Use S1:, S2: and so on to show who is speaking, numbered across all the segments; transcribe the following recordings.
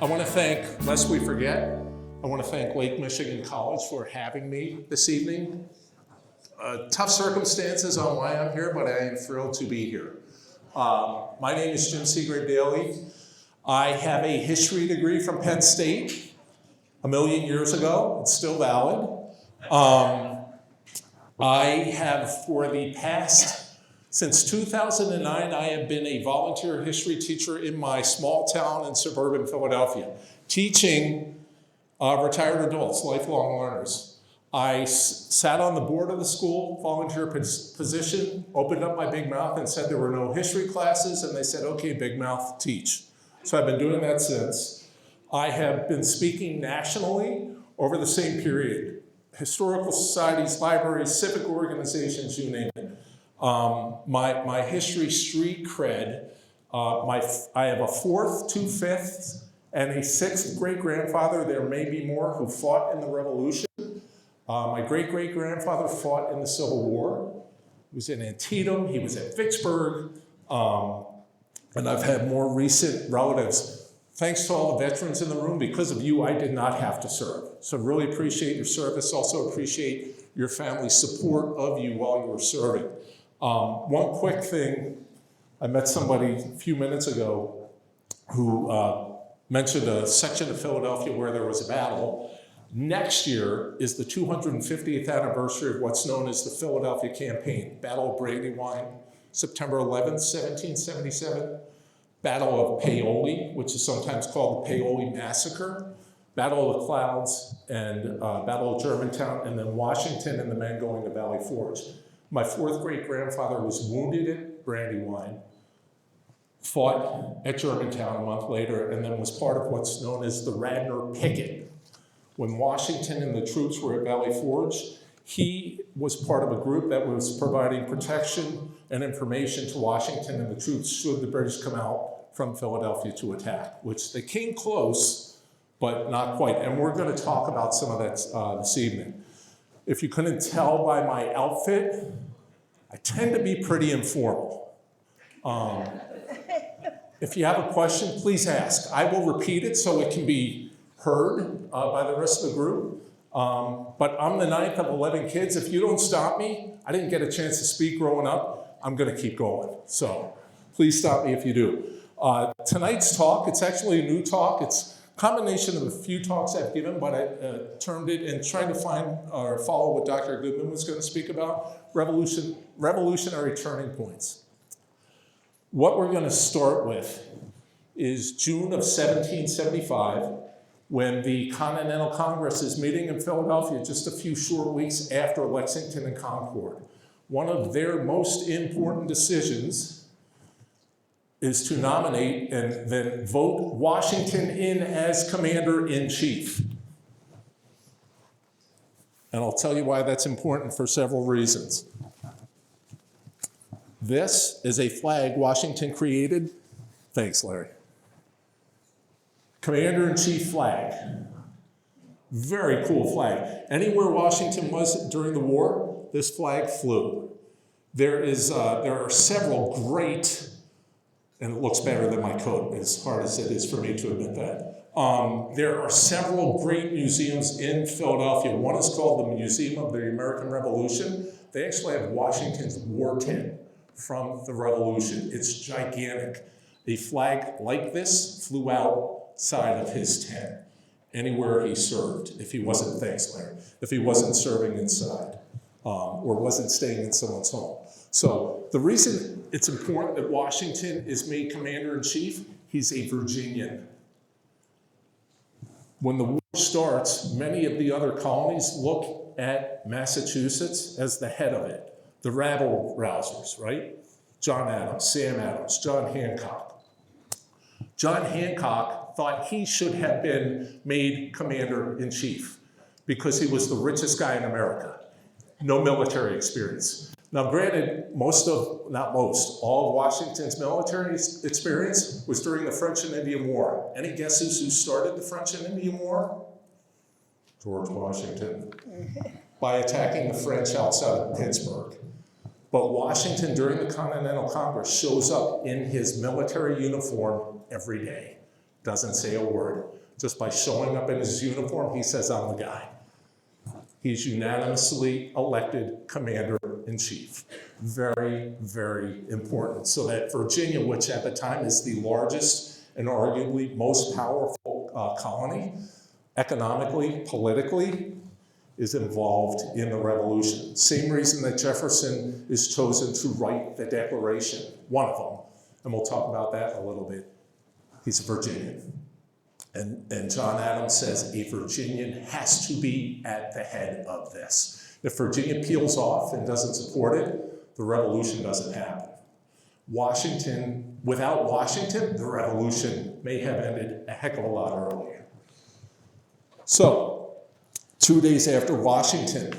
S1: I want to thank, lest we forget, I want to thank Lake Michigan College for having me this evening. Tough circumstances on why I'm here, but I am thrilled to be here. My name is Jim Segrave-Daly. I have a history degree from Penn State a million years ago. It's still valid. I have, for the past, since 2009, I have been a volunteer history teacher in my small town in suburban Philadelphia, teaching retired adults, lifelong learners. I sat on the board of the school, volunteer position, opened up my big mouth and said there were no history classes, and they said, okay, big mouth, teach. So I've been doing that since. I have been speaking nationally over the same period. Historical societies, libraries, civic organizations, you name it. My history street cred, I have a fourth, 2 fifths, and a sixth great-grandfather, there may be more, who fought in the Revolution. My great-great-grandfather fought in the Civil War. He was in Antietam, he was at Vicksburg, and I've had more recent relatives. Thanks to all the veterans in the room. Because of you, I did not have to serve. So really appreciate your service. Also appreciate your family's support of you while you were serving. One quick thing, I met somebody a few minutes ago who mentioned a section of Philadelphia where there was a battle. Next year is the 250th anniversary of what's known as the Philadelphia Campaign, Battle of Brandywine, September 11th, 1777. Battle of Paoli, which is sometimes called the Paoli Massacre, Battle of the Clouds, and Battle of Germantown, and then Washington and the men going to Valley Forge. My fourth great-grandfather was wounded at Brandywine, fought at Germantown a month later, and then was part of what's known as the Radnor Picket. When Washington and the troops were at Valley Forge, he was part of a group that was providing protection and information to Washington and the troops should the British come out from Philadelphia to attack, which they came close, but not quite. And we're going to talk about some of that this evening. If you couldn't tell by my outfit, I tend to be pretty informal. If you have a question, please ask. I will repeat it so it can be heard by the rest of the group. But I'm the 9th of 11 kids. If you don't stop me, I didn't get a chance to speak growing up, I'm going to keep going. So please stop me if you do. Tonight's talk, it's actually a new talk. It's a combination of a few talks I've given, but I termed it and tried to find or follow what Dr. Goodman was going to speak about, revolutionary turning points. What we're going to start with is June of 1775, when the Continental Congress is meeting in Philadelphia just a few short weeks after Lexington and Concord. One of their most important decisions is to nominate and then vote Washington in as commander-in-chief. And I'll tell you why that's important for several reasons. This is a flag Washington created. Thanks, Larry. Commander-in-chief flag. Very cool flag. Anywhere Washington was during the war, this flag flew. There are several great, and it looks better than my coat, as hard as it is for me to admit that. There are several great museums in Philadelphia. One is called the Museum of the American Revolution. They actually have Washington's war tent from the Revolution. It's gigantic. A flag like this flew outside of his tent, anywhere he served, if he wasn't, thanks Larry, if he wasn't serving inside or wasn't staying in someone's home. So the reason it's important that Washington is made commander-in-chief, he's a Virginian. When the war starts, many of the other colonies look at Massachusetts as the head of it, the rabble-rousers, right? John Adams, Sam Adams, John Hancock. John Hancock thought he should have been made commander-in-chief because he was the richest guy in America. No military experience. Now granted, all of Washington's military experience was during the French and Indian War. Any guesses who started the French and Indian War? George Washington. By attacking the French outside of Pittsburgh. But Washington, during the Continental Congress, shows up in his military uniform every day. Doesn't say a word. Just by showing up in his uniform, he says, I'm the guy. He's unanimously elected commander-in-chief. Very, very important. So that Virginia, which at the time is the largest and arguably most powerful colony, economically, politically, is involved in the Revolution. Same reason that Jefferson is chosen to write the Declaration, one of them, and we'll talk about that in a little bit. He's a Virginian. And John Adams says a Virginian has to be at the head of this. If Virginia peels off and doesn't support it, the revolution doesn't happen. Without Washington, the revolution may have ended a heck of a lot earlier. So, 2 days after Washington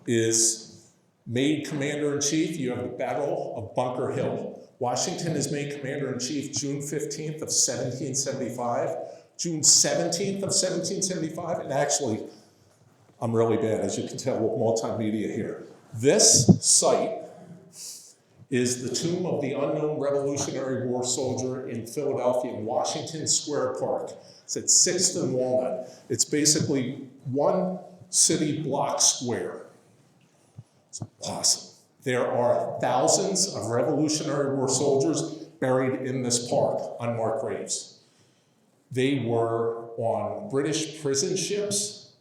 S1: is made commander-in-chief, you have the Battle of Bunker Hill. Washington is made commander-in-chief June 15th of 1775. June 17th of 1775, and actually, I'm really bad, as you can tell with multimedia here. This site is the tomb of the unknown Revolutionary War soldier in Philadelphia, in Washington Square Park. It's at 6th and Walnut. It's basically one city block square. It's awesome. There are thousands of Revolutionary War soldiers buried in this park, unmarked graves. They were on British prison ships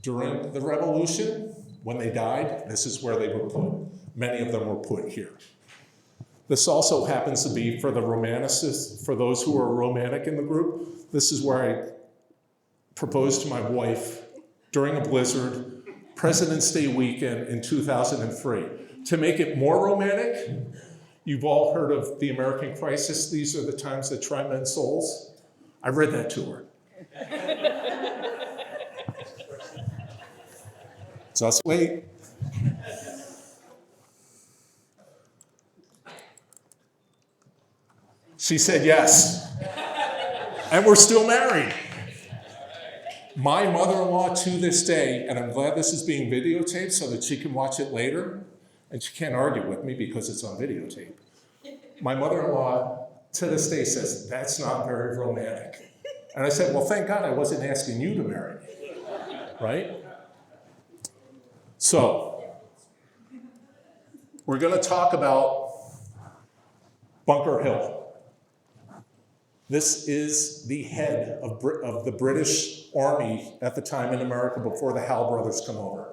S1: during the Revolution. When they died, this is where they were put. Many of them were put here. This also happens to be for the Romanicists, for those who are romantic in the group. This is where I proposed to my wife during a blizzard, President's Day weekend in 2003. To make it more romantic, you've all heard of the American Crisis. These are the times that try men's souls. I read that to her. Just wait. She said yes. And we're still married. My mother-in-law to this day, and I'm glad this is being videotaped so that she can watch it later, and she can't argue with me because it's on videotape. My mother-in-law to this day says, that's not very romantic. And I said, well, thank God I wasn't asking you to marry me, right? So, we're going to talk about Bunker Hill. This is the head of the British Army at the time in America before the Howe brothers come over.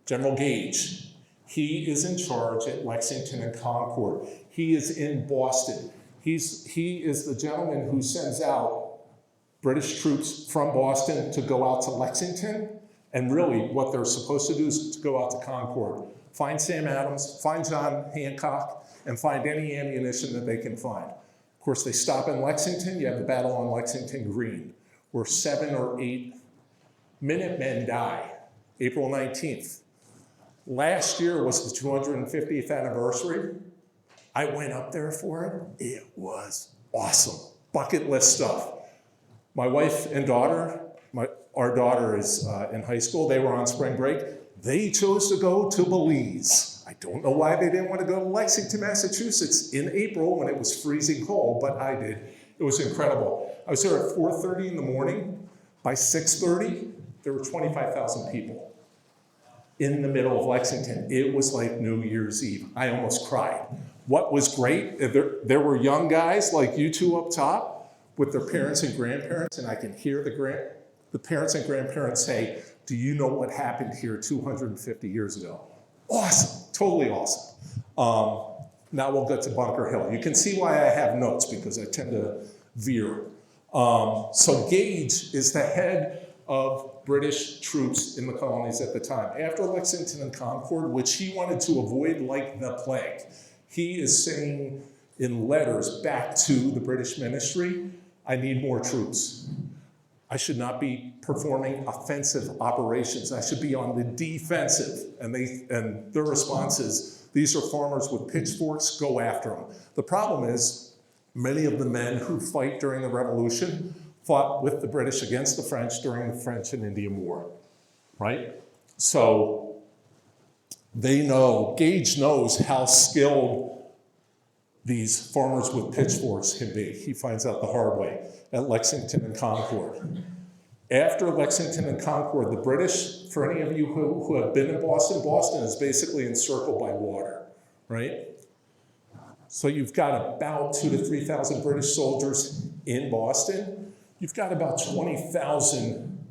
S1: General Gage. He is in charge at Lexington and Concord. He is in Boston. He is the gentleman who sends out British troops from Boston to go out to Lexington, and really what they're supposed to do is to go out to Concord, find Sam Adams, find John Hancock, and find any ammunition that they can find. Of course, they stop in Lexington. You have the battle on Lexington Green, where 7 or 8 Minutemen die, April 19th. Last year was the 250th anniversary. I went up there for it. It was awesome. Bucket list stuff. My wife and daughter, our daughter is in high school. They were on spring break. They chose to go to Belize. I don't know why they didn't want to go to Lexington, Massachusetts in April when it was freezing cold, but I did. It was incredible. I was there at 4:30 in the morning. By 6:30, there were 25,000 people in the middle of Lexington. It was like New Year's Eve. I almost cried. What was great, there were young guys like you two up top with their parents and grandparents, and I can hear the parents and grandparents say, do you know what happened here 250 years ago? Awesome, totally awesome. Now we'll get to Bunker Hill. You can see why I have notes because I tend to veer. So Gage is the head of British troops in the colonies at the time. After Lexington and Concord, which he wanted to avoid like the plague, he is saying in letters back to the British ministry, I need more troops. I should not be performing offensive operations. I should be on the defensive. And their response is, these are farmers with pitchforks, go after them. The problem is, many of the men who fight during the Revolution fought with the British against the French during the French and Indian War, right? So they know, Gage knows how skilled these farmers with pitchforks can be. He finds out the hard way at Lexington and Concord. After Lexington and Concord, the British, for any of you who have been in Boston, Boston is basically encircled by water, right? So you've got about 2,000 to 3,000 British soldiers in Boston. You've got about 20,000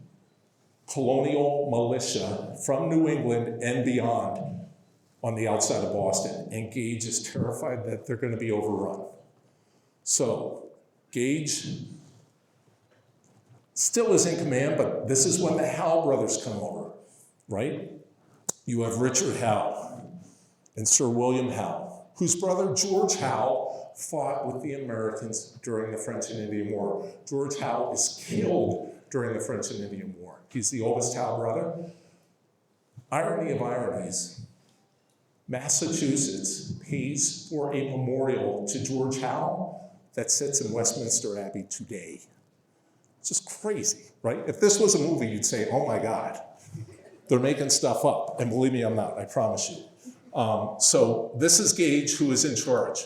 S1: colonial militia from New England and beyond on the outside of Boston. And Gage is terrified that they're going to be overrun. So Gage still is in command, but this is when the Howe brothers come over, right? You have Richard Howe and Sir William Howe, whose brother George Howe fought with the Americans during the French and Indian War. George Howe is killed during the French and Indian War. He's the oldest Howe brother. Irony of ironies, Massachusetts pays for a memorial to George Howe that sits in Westminster Abbey today. It's just crazy, right? If this was a movie, you'd say, oh my God, they're making stuff up. And believe me, I'm not, I promise you. So this is Gage, who is in charge.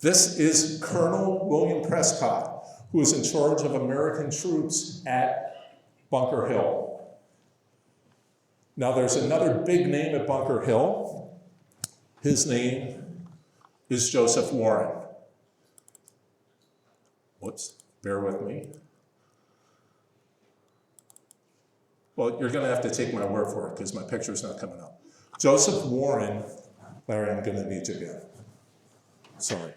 S1: This is Colonel William Prescott, who is in charge of American troops at Bunker Hill. Now there's another big name at Bunker Hill. His name is Joseph Warren. Whoops, bear with me. Well, you're going to have to take my word for it because my picture's not coming up. Joseph Warren, Larry, I'm going to need you again. Sorry.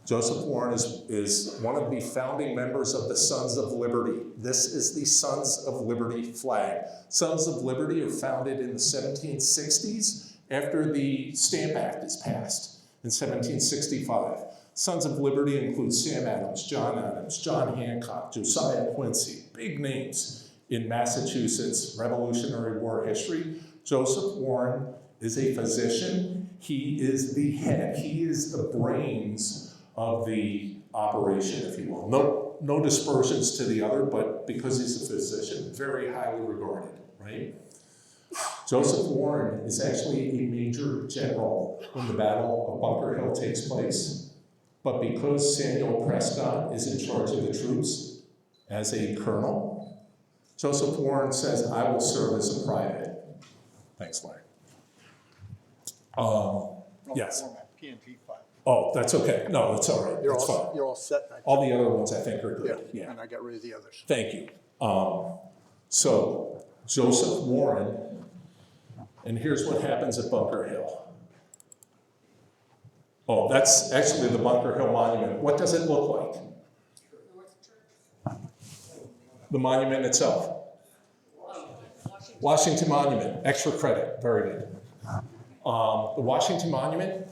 S1: Joseph Warren is one of the founding members of the Sons of Liberty. This is the Sons of Liberty flag. Sons of Liberty are founded in the 1760s after the Stamp Act is passed in 1765. Sons of Liberty include Sam Adams, John Hancock, Josiah Quincy, big names in Massachusetts Revolutionary War history. Joseph Warren is a physician. He is the head. He is the brains of the operation, if you will. No dispersions to the other, but because he's a physician, very highly regarded, right? Joseph Warren is actually a major general when the Battle of Bunker Hill takes place. But because Samuel Prescott is in charge of the troops as a colonel, Joseph Warren says, I will serve as a private. Thanks, Larry. Yes.
S2: PNP file.
S1: Oh, that's okay. No, that's all right. That's fine.
S2: You're all set.
S1: All the other ones I think are good. Yeah.
S2: And I got rid of the others.
S1: Thank you. So Joseph Warren, and here's what happens at Bunker Hill. Oh, that's actually the Bunker Hill Monument. What does it look like? The monument itself. Washington Monument, extra credit, very good. The Washington Monument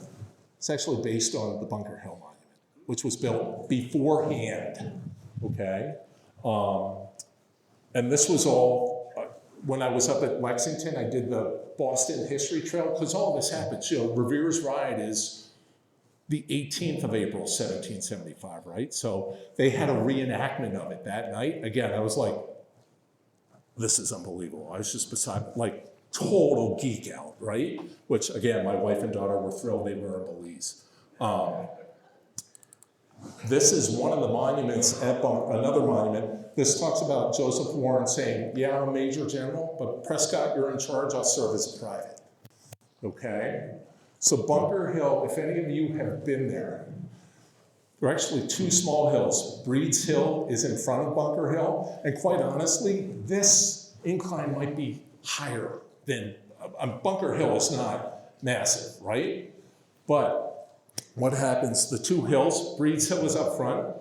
S1: is actually based on the Bunker Hill Monument, which was built beforehand, okay? And this was all, when I was up at Lexington, I did the Boston History Trail, because all this happens, Revere's Ride is the 18th of April, 1775, right? So they had a reenactment of it that night. Again, I was like, this is unbelievable. I was just like total geek out, right? Which again, my wife and daughter were thrilled they were in Belize. This is one of the monuments at another monument. This talks about Joseph Warren saying, yeah, I'm a major general, but Prescott, you're in charge, I'll serve as a private, okay? So Bunker Hill, if any of you have been there are actually two small hills. Breed's Hill is in front of Bunker Hill, and quite honestly, this incline might be higher than, Bunker Hill is not massive, right? But what happens, the two hills, Breed's Hill is up front,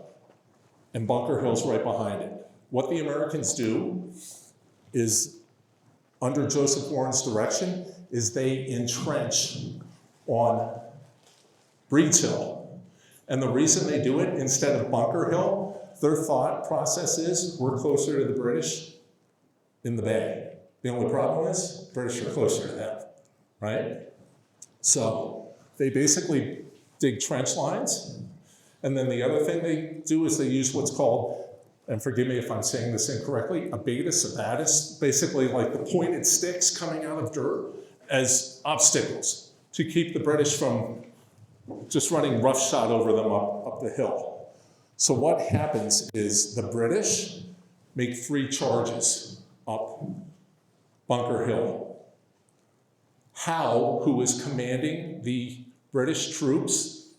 S1: and Bunker Hill's right behind it. What the Americans do is, under Joseph Warren's direction, is they entrench on Breed's Hill. And the reason they do it instead of Bunker Hill, their thought process is, we're closer to the British in the Bay. The only problem is, British are closer to them, right? So they basically dig trench lines, and then the other thing they do is they use what's called and forgive me if I'm saying this incorrectly, abatis, abatis, basically like the pointed sticks coming out of dirt as obstacles to keep the British from just running roughshod over them up the hill. So what happens is the British make 3 charges up Bunker Hill. Howe, who is commanding the British troops,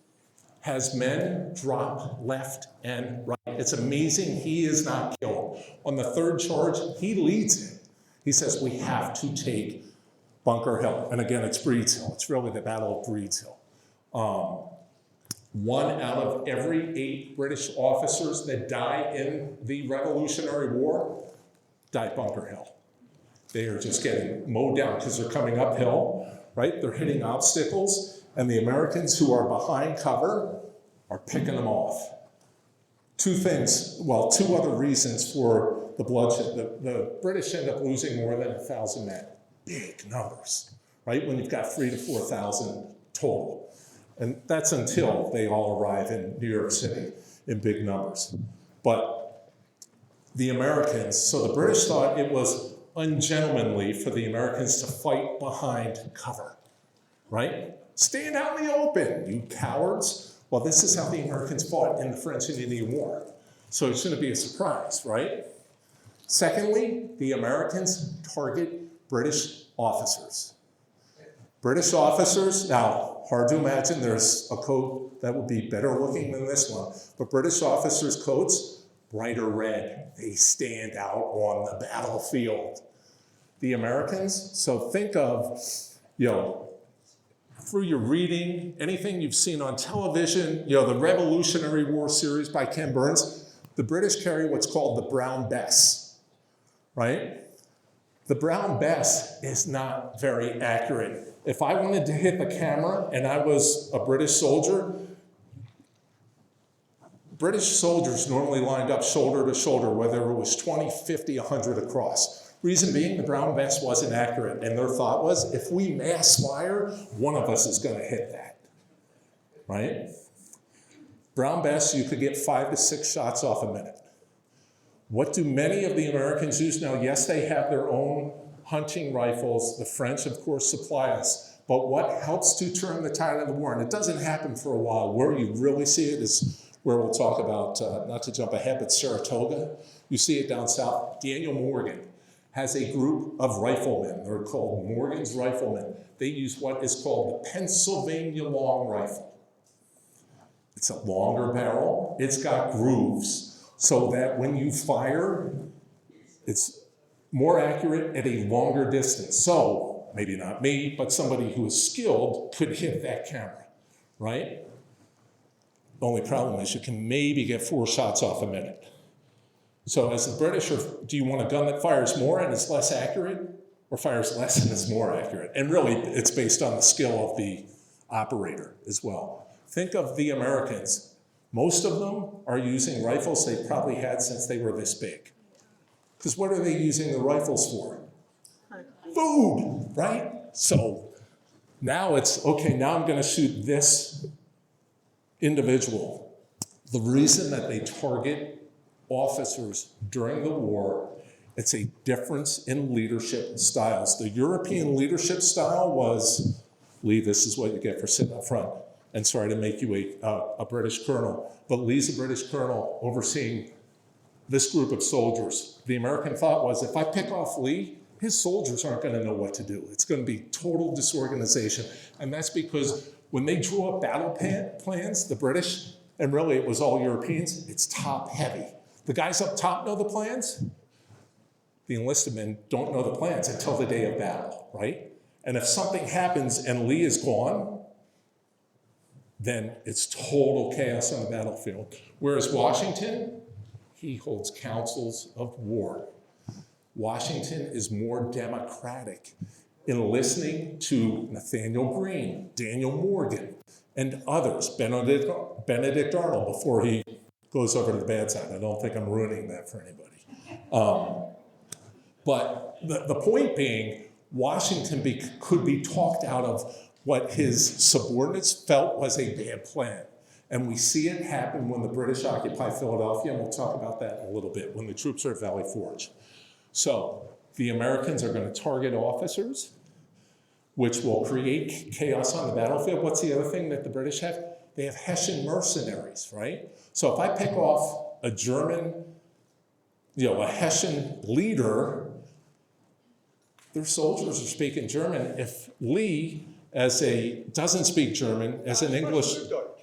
S1: has men drop left and right. It's amazing he is not killed. On the 3rd charge, he leads it. He says, we have to take Bunker Hill. And again, it's Breed's Hill. It's really the Battle of Breed's Hill. 1 out of every 8 British officers that die in the Revolutionary War die at Bunker Hill. They are just getting mowed down because they're coming uphill, right? They're hitting obstacles, and the Americans who are behind cover are picking them off. 2 other reasons for the bloodshed. The British end up losing more than 1,000 men. Big numbers, right? When you've got 3,000 to 4,000 total. And that's until they all arrive in New York City in big numbers. But the Americans, so the British thought it was ungentlemanly for the Americans to fight behind cover, right? Stand out in the open, you cowards. Well, this is how the Americans fought in the French and Indian War. So it shouldn't be a surprise, right? Secondly, the Americans target British officers. British officers, now, hard to imagine there's a coat that would be better looking than this one, but British officers' coats, brighter red. They stand out on the battlefield. The Americans, so think of, through your reading, anything you've seen on television, the Revolutionary War series by Ken Burns, the British carry what's called the Brown Bess, right? The Brown Bess is not very accurate. If I wanted to hit the camera and I was a British soldier, British soldiers normally lined up shoulder to shoulder, whether it was 20, 50, 100 across. Reason being, the Brown Bess wasn't accurate, and their thought was, if we mass fire, one of us is going to hit that, right? Brown Bess, you could get 5 to 6 shots off a minute. What do many of the Americans use now? Yes, they have their own hunting rifles. The French, of course, supply us. But what helps to turn the tide of the war, and it doesn't happen for a while, where you really see it is where we'll talk about, not to jump ahead, but Saratoga. You see it down south. Daniel Morgan has a group of riflemen. They're called Morgan's Riflemen. They use what is called the Pennsylvania long rifle. It's a longer barrel. It's got grooves so that when you fire, it's more accurate at a longer distance. So, maybe not me, but somebody who is skilled could hit that camera, right? The only problem is you can maybe get 4 shots off a minute. So as the British, do you want a gun that fires more and is less accurate, or fires less and is more accurate? And really, it's based on the skill of the operator as well. Think of the Americans. Most of them are using rifles they've probably had since they were this big. Because what are they using the rifles for? Food, right? So now it's, okay, now I'm going to shoot this individual. The reason that they target officers during the war, it's a difference in leadership styles. The European leadership style was, Lee, this is what you get for sitting up front. And sorry to make you a British colonel, but Lee's a British colonel overseeing this group of soldiers. The American thought was, if I pick off Lee, his soldiers aren't going to know what to do. It's going to be total disorganization. And that's because when they drew up battle plans, the British, and really it was all Europeans, it's top heavy. The guys up top know the plans. The enlisted men don't know the plans until the day of battle, right? And if something happens and Lee is gone, then it's total chaos on the battlefield. Whereas Washington, he holds councils of war. Washington is more democratic in listening to Nathaniel Greene, Daniel Morgan, and others, Benedict Arnold, before he goes over to the bad side. I don't think I'm ruining that for anybody. But the point being, Washington could be talked out of what his subordinates felt was a bad plan. And we see it happen when the British occupy Philadelphia, and we'll talk about that in a little bit, when the troops are at Valley Forge. So the Americans are going to target officers, which will create chaos on the battlefield. What's the other thing that the British have? They have Hessian mercenaries, right? So if I pick off a German, a Hessian leader, their soldiers are speaking German. If Lee, doesn't speak German, as an English,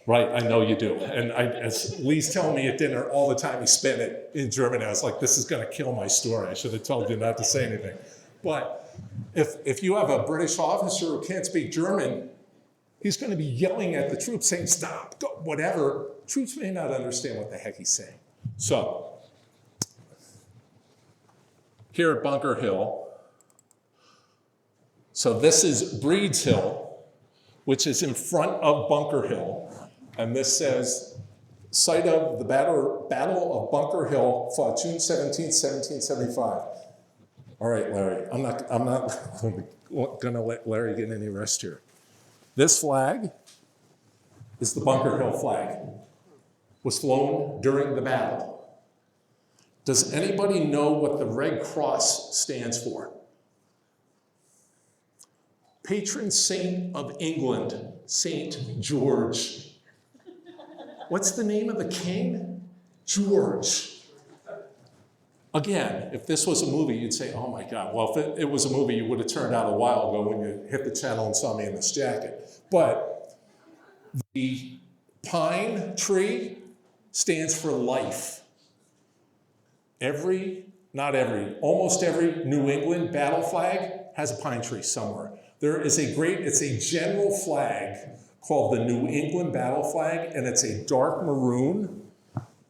S1: right, I know you do. And as Lee's telling me at dinner all the time, he spent it in German. I was like, this is going to kill my story. I should have told you not to say anything. But if you have a British officer who can't speak German, he's going to be yelling at the troops saying, stop, go, whatever. Troops may not understand what the heck he's saying. So, here at Bunker Hill, so this is Breed's Hill, which is in front of Bunker Hill. And this says, site of the Battle of Bunker Hill, fought June 17, 1775. All right, Larry, I'm not going to let Larry get any rest here. This flag is the Bunker Hill flag. Was flown during the battle. Does anybody know what the Red Cross stands for? Patron saint of England, Saint George. What's the name of the king? George. Again, if this was a movie, you'd say, oh my God. Well, if it was a movie, you would have turned out a while ago when you hit the channel and saw me in this jacket. But the pine tree stands for life. Almost every New England battle flag has a pine tree somewhere. It's a general flag called the New England battle flag, and it's a dark maroon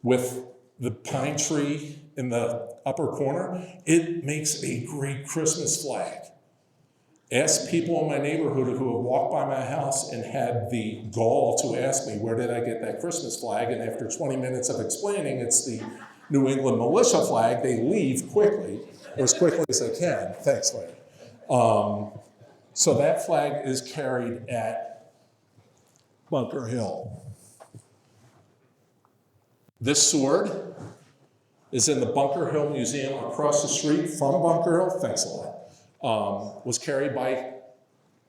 S1: with the pine tree in the upper corner. It makes a great Christmas flag. Ask people in my neighborhood who have walked by my house and had the gall to ask me, where did I get that Christmas flag? And after 20 minutes of explaining, it's the New England militia flag, they leave quickly, as quickly as they can. Thanks, Larry. So that flag is carried at Bunker Hill. This sword is in the Bunker Hill Museum across the street from Bunker Hill. Thanks a lot. Was carried by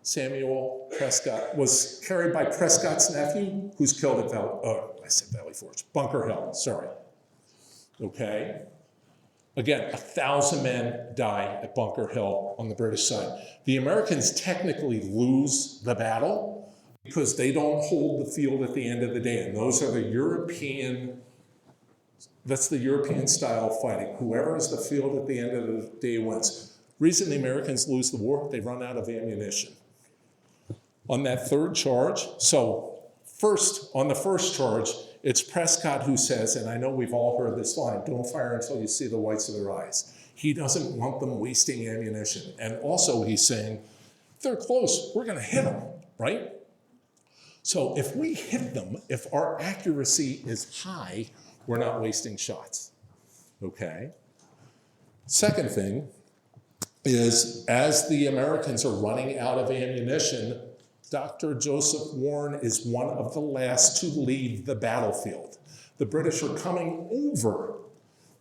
S1: Samuel Prescott, was carried by Prescott's nephew, who's killed at Valley Forge, Bunker Hill, sorry. Okay. Again, 1,000 men die at Bunker Hill on the British side. The Americans technically lose the battle because they don't hold the field at the end of the day. And those are that's the European style of fighting. Whoever is the field at the end of the day wins. Reason the Americans lose the war, they run out of ammunition. On that third charge, on the first charge, it's Prescott who says, and I know we've all heard this line, don't fire until you see the whites of their eyes. He doesn't want them wasting ammunition. And also he's saying, if they're close, we're going to hit them, right? So if we hit them, if our accuracy is high, we're not wasting shots, okay? Second thing is, as the Americans are running out of ammunition, Dr. Joseph Warren is one of the last to leave the battlefield. The British are coming over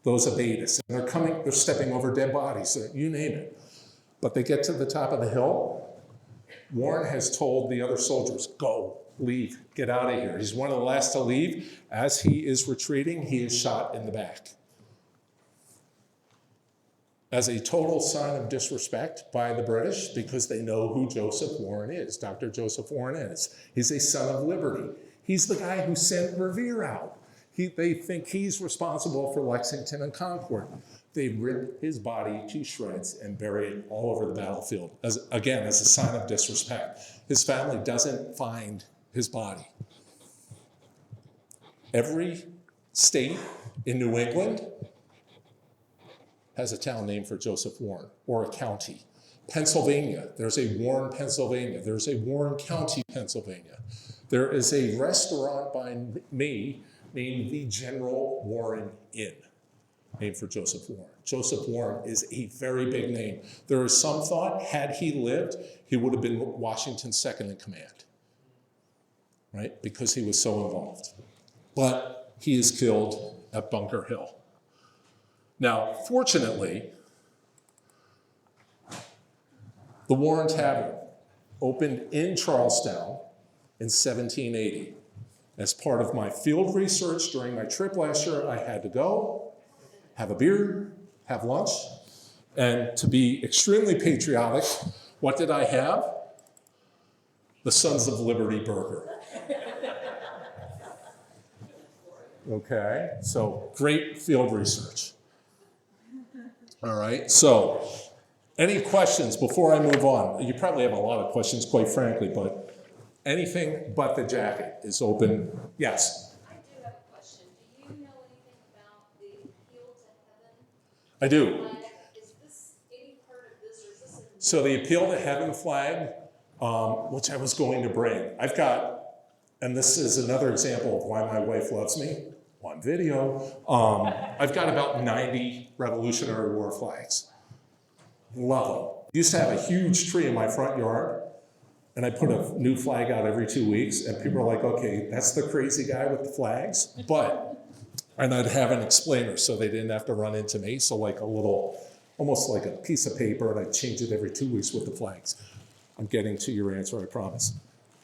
S1: those abatis, and they're stepping over dead bodies, you name it. But they get to the top of the hill. Warren has told the other soldiers, go, leave, get out of here. He's one of the last to leave. As he is retreating, he is shot in the back. As a total sign of disrespect by the British, because they know who Joseph Warren is, Dr. Joseph Warren is. He's a son of liberty. He's the guy who sent Revere out. They think he's responsible for Lexington and Concord. They rip his body to shreds and bury it all over the battlefield, as a sign of disrespect. His family doesn't find his body. Every state in New England has a town named for Joseph Warren, or a county. Pennsylvania, there's a Warren, Pennsylvania. There's a Warren County, Pennsylvania. There is a restaurant by me named the General Warren Inn, named for Joseph Warren. Joseph Warren is a very big name. There is some thought, had he lived, he would have been Washington's second in command. right? Because he was so involved. But he is killed at Bunker Hill. Now, fortunately, the Warren Tavern opened in Charlestown in 1780. As part of my field research during my trip last year, I had to go, have a beer, have lunch, and to be extremely patriotic, what did I have? The Sons of Liberty burger. Okay, so great field research. All right, so any questions before I move on? You probably have a lot of questions, quite frankly, but anything but the jacket is open. Yes?
S2: I do have a question. Do you know anything about the Appeal to Heaven?
S1: I do.
S2: Is this any part of this, or is this a...
S1: So the Appeal to Heaven flag, which I was going to bring, I've got, and this is another example of why my wife loves me on video. I've got about 90 Revolutionary War flags. Love them. Used to have a huge tree in my front yard, and I put a new flag out every 2 weeks, and people are like, okay, that's the crazy guy with the flags, and I'd have an explainer so they didn't have to run into me, so like a little, almost like a piece of paper, and I'd change it every 2 weeks with the flags. I'm getting to your answer, I promise.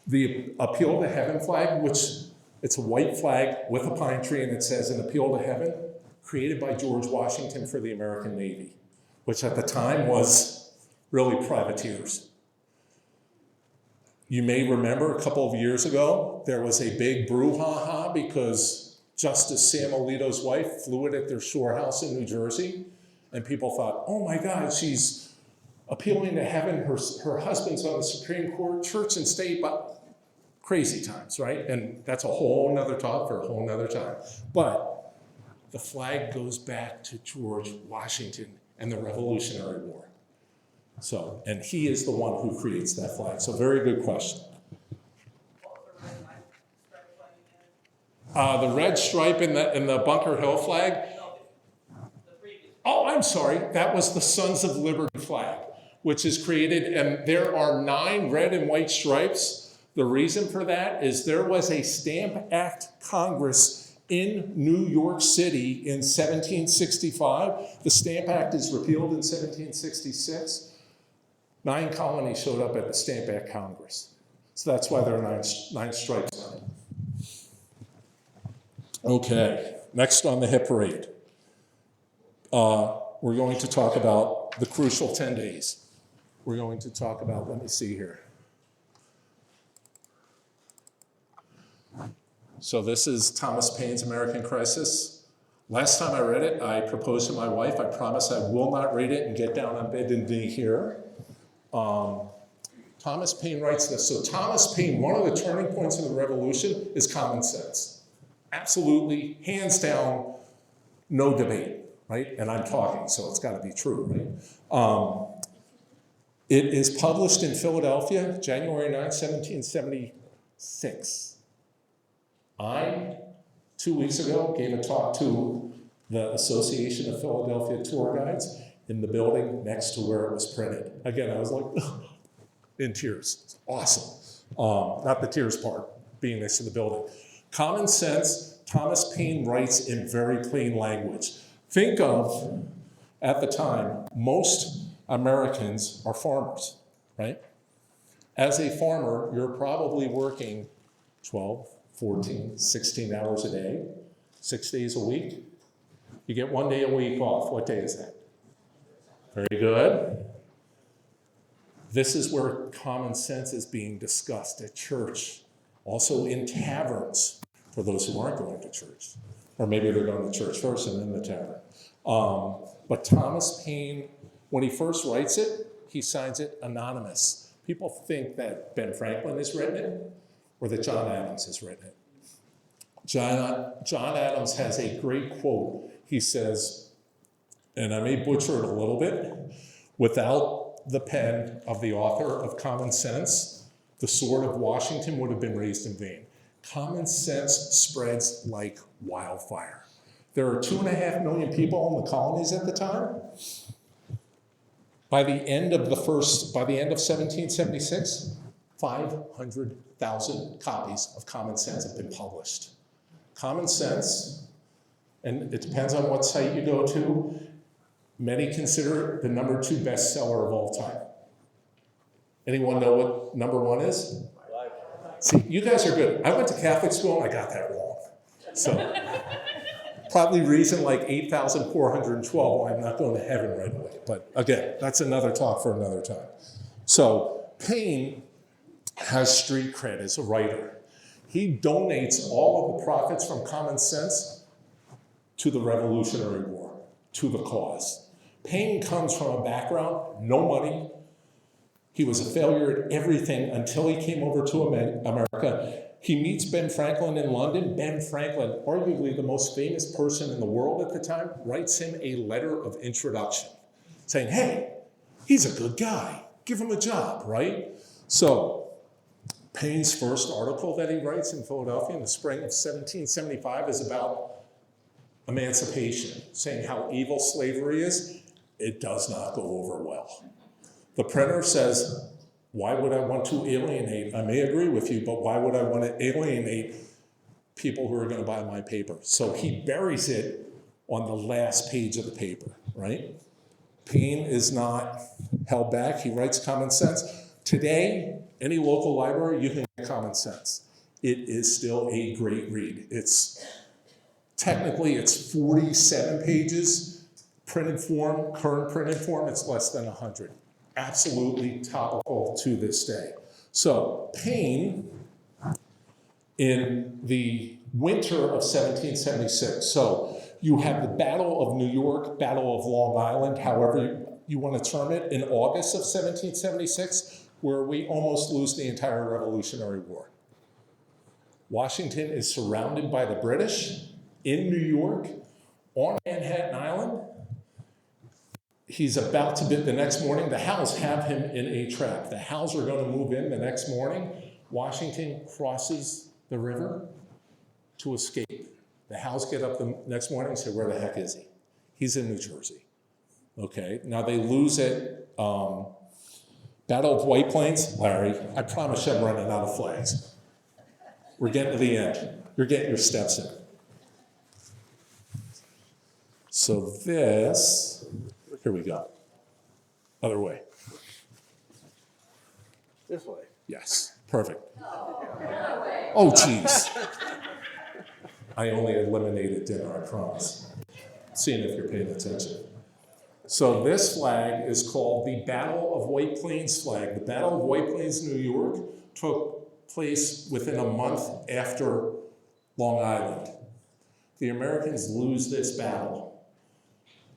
S1: The Appeal to Heaven flag, which it's a white flag with a pine tree, and it says an appeal to heaven, created by George Washington for the American Navy, which at the time was really privateers. You may remember a couple of years ago, there was a big brouhaha because Justice Sam Alito's wife flew it at their shore house in New Jersey, and people thought, oh my God, she's appealing to heaven, her husband's on the Supreme Court, church and state, but crazy times, right? And that's a whole nother talk for a whole nother time. But the flag goes back to George Washington and the Revolutionary War. So, and he is the one who creates that flag. So very good question. The red stripe in the Bunker Hill flag? Oh, I'm sorry. That was the Sons of Liberty flag, which is created, and there are 9 red and white stripes. The reason for that is there was a Stamp Act Congress in New York City in 1765. The Stamp Act is repealed in 1766. 9 colonies showed up at the Stamp Act Congress. So that's why there are 9 stripes on it. Okay, next on the hit parade. We're going to talk about the crucial 10 days. We're going to talk about, let me see here. So this is Thomas Paine's American Crisis. Last time I read it, I proposed to my wife, I promise I will not read it and get down on bended knee here. Thomas Paine writes this. So Thomas Paine, one of the turning points in the revolution is common sense. Absolutely, hands down, no debate, right? And I'm talking, so it's got to be true, right? It is published in Philadelphia, January 9, 1776. I, 2 weeks ago, gave a talk to the Association of Philadelphia Tour Guides in the building next to where it was printed. Again, I was like, in tears. It's awesome. Not the tears part, being next to the building. Common sense, Thomas Paine writes in very plain language. Think of, at the time, most Americans are farmers, right? As a farmer, you're probably working 12, 14, 16 hours a day, 6 days a week. You get 1 day a week off. What day is that? Very good. This is where common sense is being discussed at church, also in taverns, for those who aren't going to church. Or maybe they're going to church first and then the tavern. But Thomas Paine, when he first writes it, he signs it anonymous. People think that Ben Franklin has written it, or that John Adams has written it. John Adams has a great quote. He says, and I may butcher it a little bit, without the pen of the author of Common Sense, the sword of Washington would have been raised in vain. Common sense spreads like wildfire. There are 2.5 million people in the colonies at the time. By the end of 1776, 500,000 copies of Common Sense have been published. Common Sense, and it depends on what site you go to, many consider it the #2 bestseller of all time. Anyone know what #1 is? See, you guys are good. I went to Catholic school and I got that wrong. So, probably reason like 8,412 why I'm not going to heaven right away. But again, that's another talk for another time. So, Paine has street cred as a writer. He donates all of the profits from Common Sense to the Revolutionary War, to the cause. Paine comes from a background, no money. He was a failure at everything until he came over to America. He meets Ben Franklin in London. Ben Franklin, arguably the most famous person in the world at the time, writes him a letter of introduction saying, hey, he's a good guy. Give him a job, right? So Paine's first article that he writes in Philadelphia in the spring of 1775 is about emancipation, saying how evil slavery is. It does not go over well. The printer says, why would I want to alienate? I may agree with you, but why would I want to alienate people who are going to buy my paper? So he buries it on the last page of the paper, right? Paine is not held back. He writes Common Sense. Today, any local library, you can get Common Sense. It is still a great read. Technically, it's 47 pages, printed form, current printed form, it's less than 100. Absolutely topical to this day. So Paine, in the winter of 1776, so you have the Battle of New York, Battle of Long Island, however you want to term it, in August of 1776, where we almost lose the entire Revolutionary War. Washington is surrounded by the British in New York, on Manhattan Island. He's about to be, the next morning, the Howes have him in a trap. The Howes are going to move in the next morning. Washington crosses the river to escape. The Howes get up the next morning and say, where the heck is he? He's in New Jersey. Okay, now they lose it. Battle of White Plains. Larry, I promise you I'm running out of flags. We're getting to the end. You're getting your steps in. So this, here we go. Other way.
S3: This way.
S1: Yes, perfect. Oh, geez. I only eliminated dinner, I promise. Seeing if you're paying attention. So this flag is called the Battle of White Plains flag. The Battle of White Plains, New York, took place within a month after Long Island. The Americans lose this battle.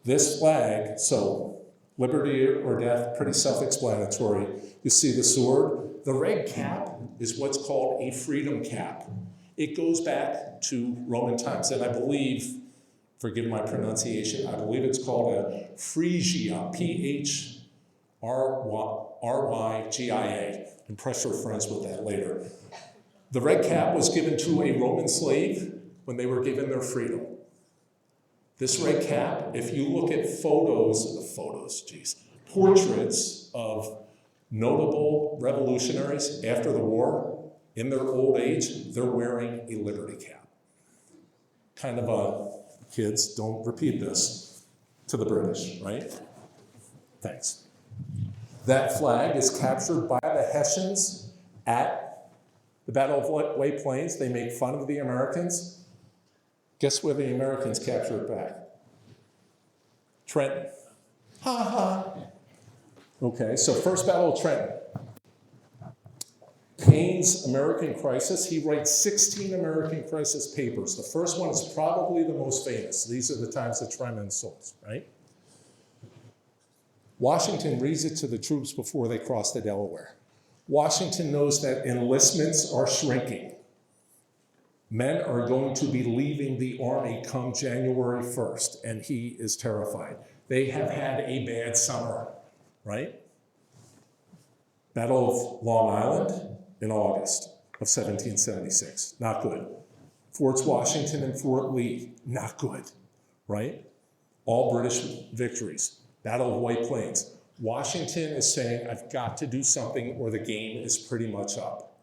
S1: This flag, so liberty or death, pretty self-explanatory. You see the sword. The red cap is what's called a freedom cap. It goes back to Roman times, and I believe, forgive my pronunciation, I believe it's called a Phrygia, Phrygia. Impress your friends with that later. The red cap was given to a Roman slave when they were given their freedom. This red cap, if you look at portraits of notable revolutionaries after the war, in their old age, they're wearing a liberty cap. Kind of a, kids, don't repeat this to the British, right? Thanks. That flag is captured by the Hessians at the Battle of White Plains. They make fun of the Americans. Guess where the Americans capture it back? Trenton. Ha ha. Okay, so first Battle of Trenton. Paine's American Crisis, he writes 16 American Crisis papers. The first one is probably the most famous. These are the times that Tremont souls, right? Washington reads it to the troops before they cross the Delaware. Washington knows that enlistments are shrinking. Men are going to be leaving the army come January 1st, and he is terrified. They have had a bad summer, right? Battle of Long Island in August of 1776, not good. Forts Washington and Fort Lee, not good, right? All British victories. Battle of White Plains. Washington is saying, I've got to do something or the game is pretty much up.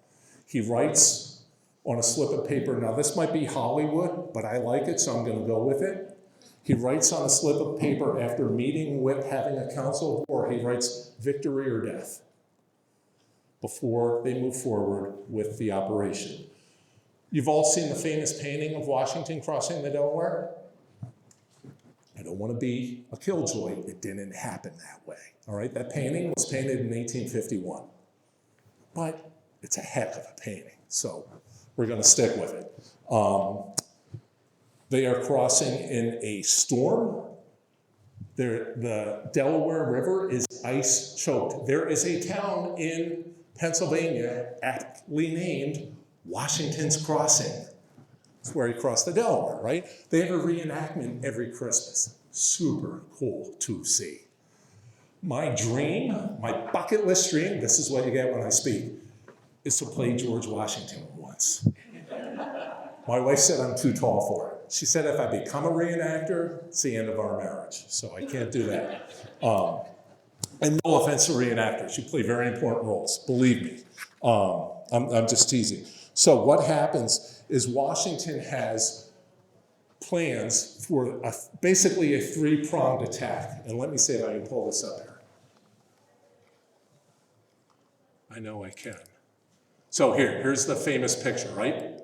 S1: He writes on a slip of paper, now this might be Hollywood, but I like it, so I'm gonna go with it. He writes on a slip of paper after meeting with, having a council of war, he writes victory or death before they move forward with the operation. You've all seen the famous painting of Washington crossing the Delaware? I don't want to be a killjoy. It didn't happen that way, all right? That painting was painted in 1851, but it's a heck of a painting, so we're going to stick with it. They are crossing in a storm. The Delaware River is ice choked. There is a town in Pennsylvania aptly named Washington's Crossing. That's where he crossed the Delaware, right? They have a reenactment every Christmas. Super cool to see. My dream, my bucket list dream, this is what you get when I speak, is to play George Washington once. My wife said I'm too tall for it. She said if I become a reenactor, it's the end of our marriage, so I can't do that. And no offense to reenactors, you play very important roles, believe me. I'm just teasing. So what happens is Washington has plans for basically a three-pronged attack. And let me see if I can pull this up here. I know I can. So here's the famous picture, right?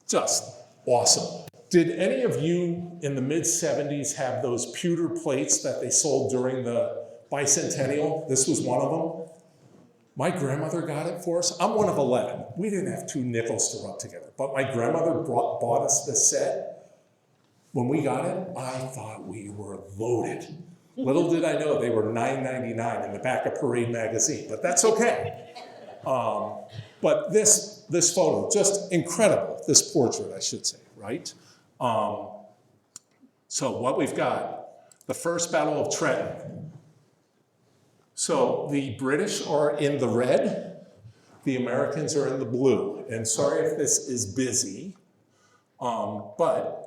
S1: Just awesome. Did any of you in the mid-70s have those pewter plates that they sold during the bicentennial? This was one of them. My grandmother got it for us. I'm one of 11. We didn't have 2 nickels to rub together, but my grandmother bought us this set. When we got it, I thought we were loaded. Little did I know they were $9.99 in the back of Parade magazine, but that's okay. But this photo, just incredible, this portrait, I should say, right? So what we've got, the First Battle of Trenton. So the British are in the red, the Americans are in the blue. And sorry if this is busy, but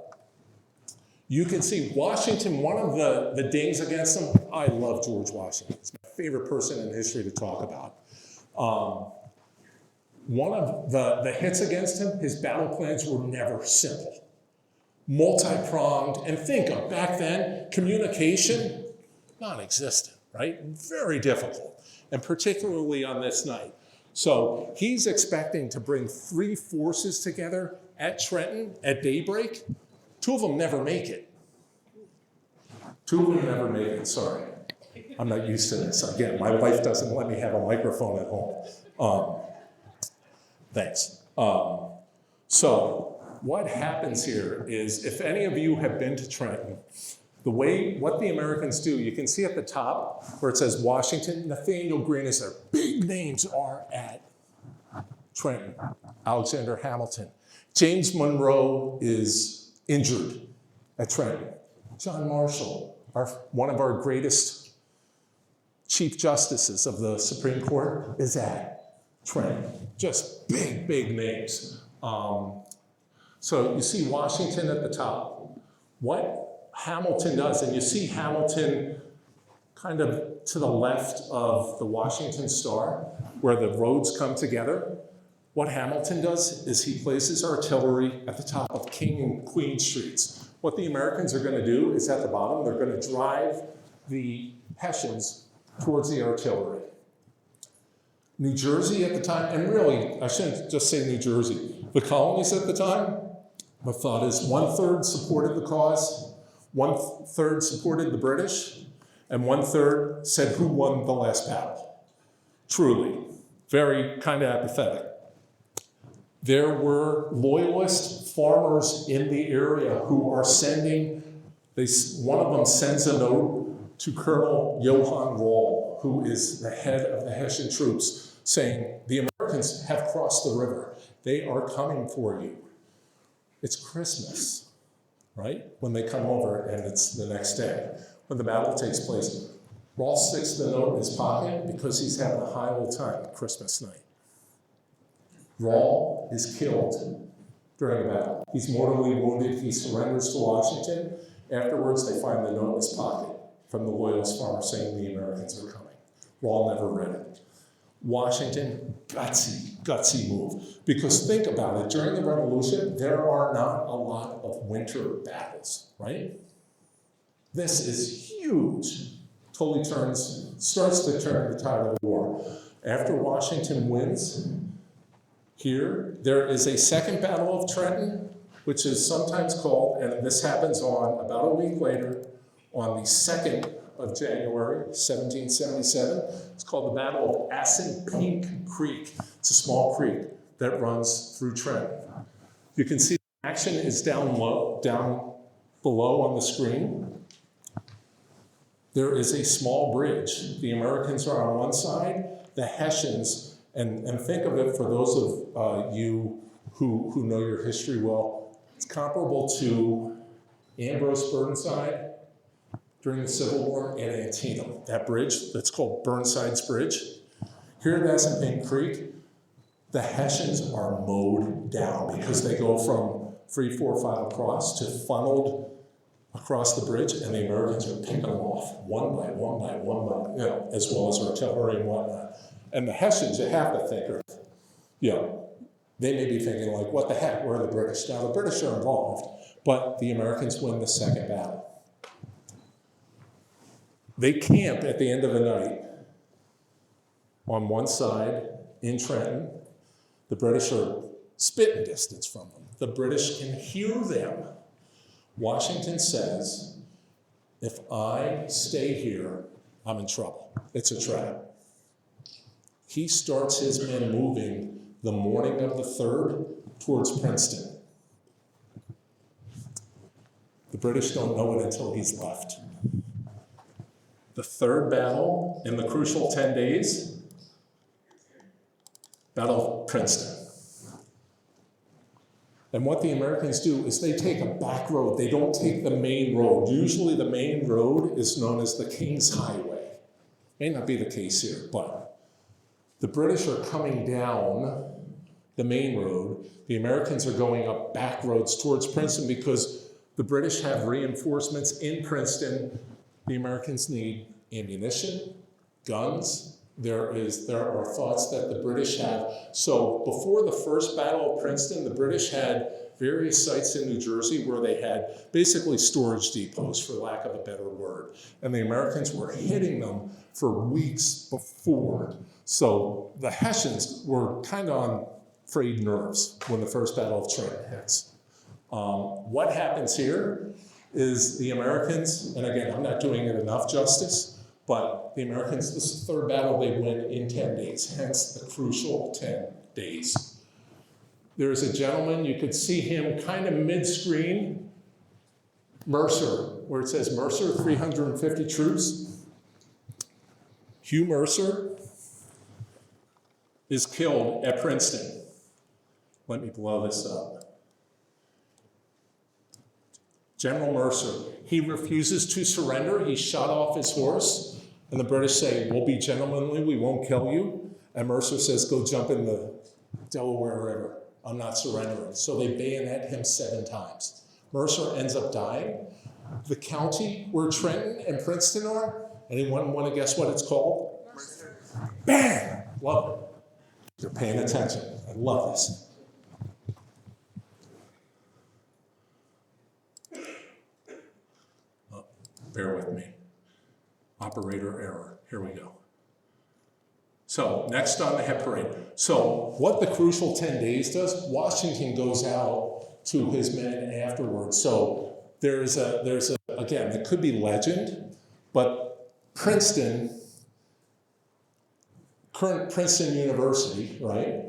S1: you can see Washington, one of the dings against him, I love George Washington. He's my favorite person in history to talk about. One of the hits against him, his battle plans were never simple. Multi-pronged, and think of back then, communication, non-existent, right? Very difficult, and particularly on this night. So he's expecting to bring 3 forces together at Trenton at daybreak. 2 of them never make it. 2 of them never make it, sorry. I'm not used to this. Again, my wife doesn't let me have a microphone at home. Thanks. So what happens here is, if any of you have been to Trenton, what the Americans do, you can see at the top where it says Washington, Nathaniel Greene is there. Big names are at Trenton. Alexander Hamilton. James Monroe is injured at Trenton. John Marshall, one of our greatest Chief Justices of the Supreme Court, is at Trenton. Just big, big names. So you see Washington at the top. What Hamilton does, and you see Hamilton kind of to the left of the Washington Star, where the roads come together. What Hamilton does is he places artillery at the top of King and Queen Streets. What the Americans are going to do is at the bottom, they're going to drive the Hessians towards the artillery. New Jersey at the time, and really, I shouldn't just say New Jersey, the colonies at the time, the thought is 1/3 supported the cause, 1/3 supported the British, and 1/3 said who won the last battle. Truly, very kind of apathetic. There were loyalist farmers in the area who are one of them sends a note to Colonel Johann Rall, who is the head of the Hessian troops, saying, the Americans have crossed the river. They are coming for you. It's Christmas, right? When they come over, and it's the next day. When the battle takes place, Rall sticks the note in his pocket because he's having a high old time Christmas night. Rall is killed during the battle. He's mortally wounded. He surrenders to Washington. Afterwards, they find the note in his pocket. from the Loyalist farmer saying the Americans are coming. Rawle never read it. Washington, gutsy move. Because think about it, during the Revolution, there are not a lot of winter battles, right? This is huge. Totally starts to turn the tide of the war. After Washington wins, here, there is a second Battle of Trenton, which is sometimes called, and this happens on about a week later, on the 2nd of January, 1777. It's called the Battle of Assunpink Creek. It's a small creek that runs through Trenton. You can see the action is down below on the screen. There is a small bridge. The Americans are on one side, the Hessians, and think of it for those of you who know your history well, it's comparable to Ambrose Burnside during the Civil War at Antietam. That bridge, that's called Burnside's Bridge. Here at Assunpink Creek, the Hessians are mowed down because they go from free 4-5 across to funneled across the bridge, and the Americans are picking them off one by one, as well as artillery and whatnot. And the Hessians, you have to think, they may be thinking like, what the heck, where are the British? Now the British are involved, but the Americans win the second battle. They camp at the end of the night on one side in Trenton. The British are spitting distance from them. The British can hear them. Washington says, if I stay here, I'm in trouble. It's a trap. He starts his men moving the morning of the 3rd towards Princeton. The British don't know it until he's left. The third battle in the crucial 10 days, Battle of Princeton. And what the Americans do is they take a back road. They don't take the main road. Usually the main road is known as the King's Highway. May not be the case here, but the British are coming down the main road. The Americans are going up back roads towards Princeton because the British have reinforcements in Princeton. The Americans need ammunition, guns. There are thoughts that the British have. So before the first Battle of Princeton, the British had various sites in New Jersey where they had basically storage depots, for lack of a better word. And the Americans were hitting them for weeks before. So the Hessians were kind of on frayed nerves when the first Battle of Trenton hits. What happens here is the Americans, and again, I'm not doing it enough justice, but the Americans, this is the third battle they win in 10 days, hence the crucial 10 days. There's a gentleman, you could see him kind of mid-screen, Mercer, where it says Mercer, 350 troops. Hugh Mercer is killed at Princeton. Let me blow this up. General Mercer, he refuses to surrender. He's shot off his horse. And the British say, we'll be gentlemanly, we won't kill you. And Mercer says, go jump in the Delaware River. I'm not surrendering. So they bayonet him 7 times. Mercer ends up dying. The county where Trenton and Princeton are, anyone want to guess what it's called?
S2: Mercer.
S1: Bang! Love it. You're paying attention. I love this. Oh, bear with me. Operator error. Here we go. So next on the head parade. So what the crucial 10 days does, Washington goes out to his men afterwards. So there's a again, it could be legend, but Princeton, current Princeton University, right?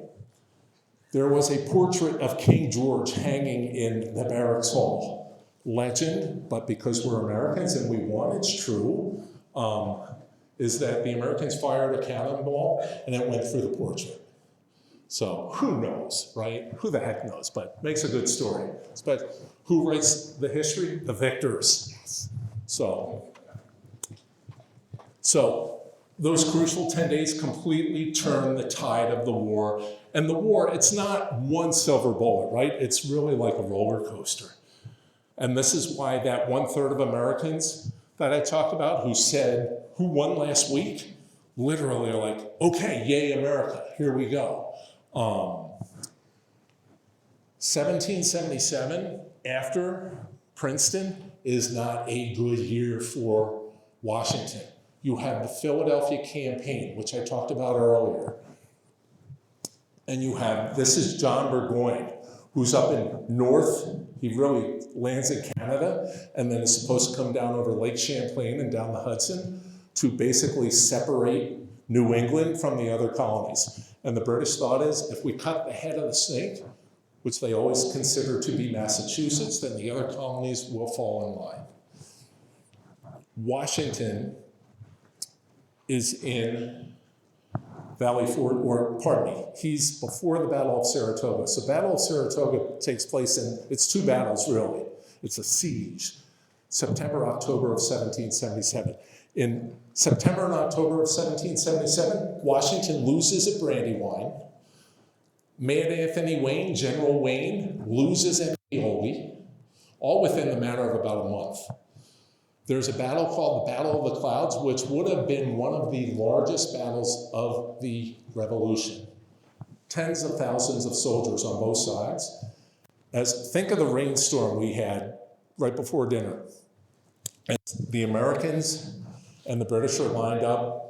S1: There was a portrait of King George hanging in the barracks hall. Legend, but because we're Americans and we want it's true, is that the Americans fired a cannonball and it went through the portrait. So who knows, right? Who the heck knows, but makes a good story. But who writes the history? The victors. So those crucial 10 days completely turn the tide of the war. And the war, it's not one silver bullet, right? It's really like a roller coaster. And this is why that 1/3 of Americans that I talked about who said, who won last week, literally are like, okay, yay America, here we go. 1777, after Princeton, is not a good year for Washington. You have the Philadelphia campaign, which I talked about earlier. And you have, this is John Burgoyne, who's up in north. He really lands in Canada, and then is supposed to come down over Lake Champlain and down the Hudson to basically separate New England from the other colonies. And the British thought is, if we cut the head of the snake, which they always consider to be Massachusetts, then the other colonies will fall in line. Washington is in Valley Forge, or pardon me, he's before the Battle of Saratoga. So Battle of Saratoga takes place in, it's two battles really. It's a siege, September, October of 1777. In September and October of 1777, Washington loses at Brandywine. Mad Anthony Wayne, General Wayne, loses at Paoli, all within the matter of about a month. There's a battle called the Battle of the Clouds, which would have been one of the largest battles of the Revolution. Tens of thousands of soldiers on both sides. Think of the rainstorm we had right before dinner. And the Americans and the British are lined up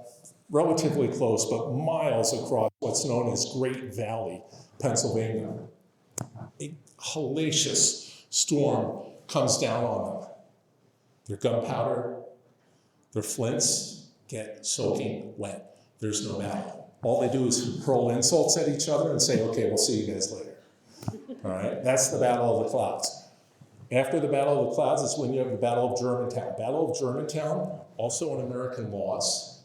S1: relatively close, but miles across what's known as Great Valley, Pennsylvania. A hellacious storm comes down on them. Their gunpowder, their flints get soaking wet. There's no battle. All they do is hurl insults at each other and say, okay, we'll see you guys later. All right, that's the Battle of the Clouds. After the Battle of the Clouds is when you have the Battle of Germantown. Battle of Germantown, also an American loss,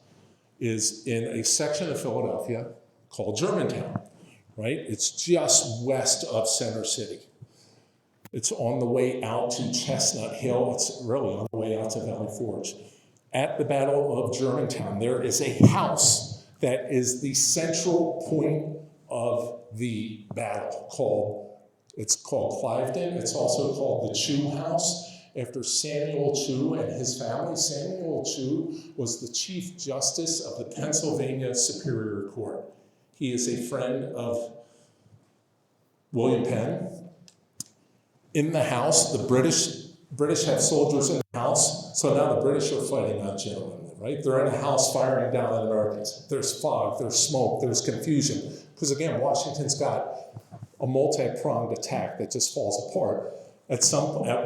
S1: is in a section of Philadelphia called Germantown, right? It's just west of Center City. It's on the way out to Chestnut Hill. It's really on the way out to Valley Forge. At the Battle of Germantown, there is a house that is the central point of the battle it's called Cliveden. It's also called the Chew House, after Samuel Chew and his family. Samuel Chew was the Chief Justice of the Pennsylvania Superior Court. He is a friend of William Penn. In the house, the British have soldiers in the house, so now the British are fighting on genuinely, right? They're in a house firing down at Americans. There's fog, there's smoke, there's confusion. Because again, Washington's got a multi-pronged attack that just falls apart. At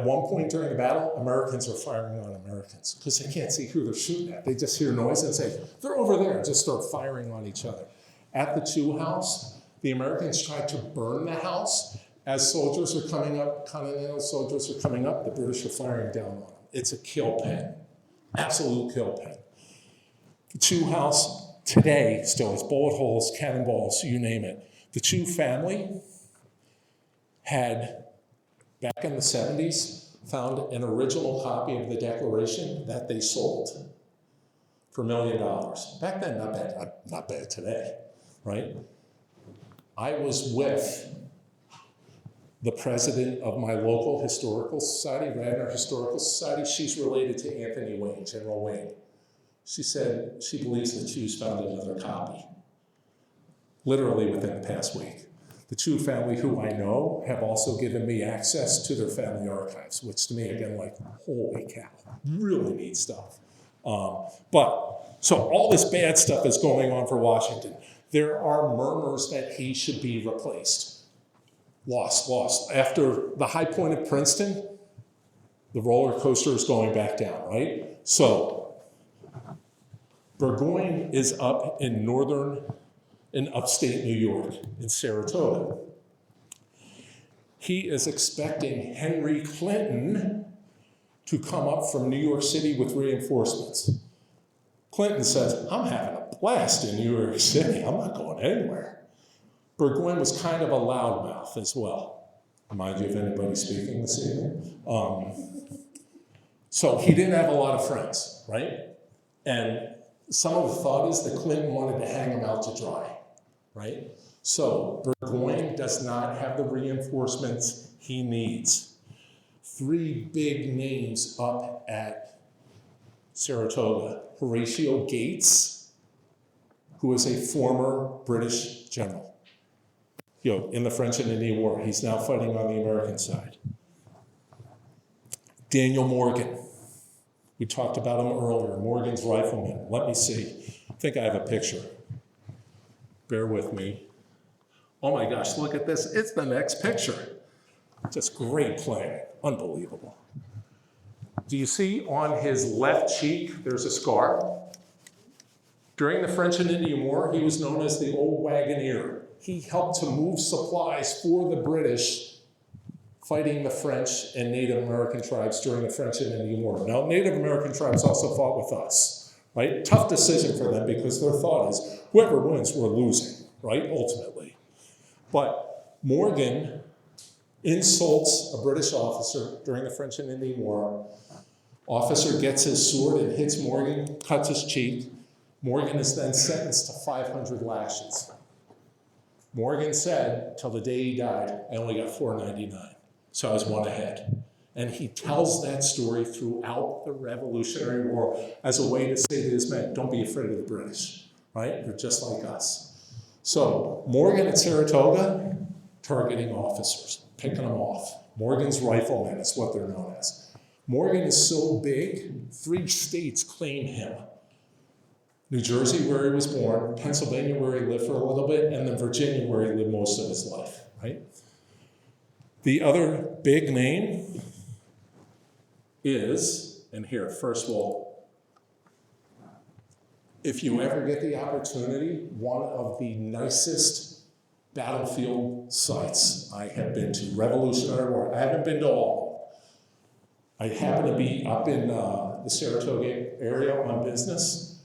S1: one point during the battle, Americans are firing on Americans because they can't see who they're shooting at. They just hear noise and say, they're over there, and just start firing on each other. At the Chew House, the Americans tried to burn the house. As soldiers are coming up, Continental soldiers are coming up, the British are firing down on them. It's a kill pen, absolute kill pen. The Chew House today still has bullet holes, cannonballs, you name it. The Chew family had, back in the 70s, found an original copy of the Declaration that they sold for $1 million. Back then, not bad today, right? I was with the president of my local historical society, Radnor Historical Society. She's related to Anthony Wayne, General Wayne. She said she believes the Chews found another copy, literally within the past week. The Chew family, who I know, have also given me access to their family archives, which to me, again, like, holy cow, really neat stuff. So all this bad stuff is going on for Washington. There are murmurs that he should be replaced. Lost. After the high point of Princeton, the roller coaster is going back down, right? So Burgoyne is up in upstate New York, in Saratoga. He is expecting Henry Clinton to come up from New York City with reinforcements. Clinton says, I'm having a blast in New York City. I'm not going anywhere. Burgoyne was kind of a loudmouth as well. Remind you of anybody speaking this evening? So he didn't have a lot of friends, right? And some of the thought is that Clinton wanted to hang him out to dry, right? So Burgoyne does not have the reinforcements he needs. 3 big names up at Saratoga. Horatio Gates, who is a former British general, in the French and Indian War. He's now fighting on the American side. Daniel Morgan. We talked about him earlier. Morgan's rifleman. Let me see. I think I have a picture. Bear with me. Oh my gosh, look at this. It's the next picture. Just great playing. Unbelievable. Do you see on his left cheek, there's a scar? During the French and Indian War, he was known as the Old Wagoneer. He helped to move supplies for the British fighting the French and Native American tribes during the French and Indian War. Now, Native American tribes also fought with us, right? Tough decision for them because their thought is, whoever wins, we're losing, right, ultimately. But Morgan insults a British officer during the French and Indian War. Officer gets his sword and hits Morgan, cuts his cheek. Morgan is then sentenced to 500 lashes. Morgan said, till the day he died, I only got 499. So I was one ahead. And he tells that story throughout the Revolutionary War as a way to say to his men, don't be afraid of the British, right? They're just like us. So Morgan at Saratoga, targeting officers, picking them off. Morgan's riflemen is what they're known as. Morgan is so big, 3 states claim him. New Jersey, where he was born, Pennsylvania, where he lived for a little bit, and then Virginia, where he lived most of his life, right? The other big name is, and here, first of all, if you ever get the opportunity, one of the nicest battlefield sites I have been to, Revolutionary War. I haven't been to all. I happen to be up in the Saratoga area on business.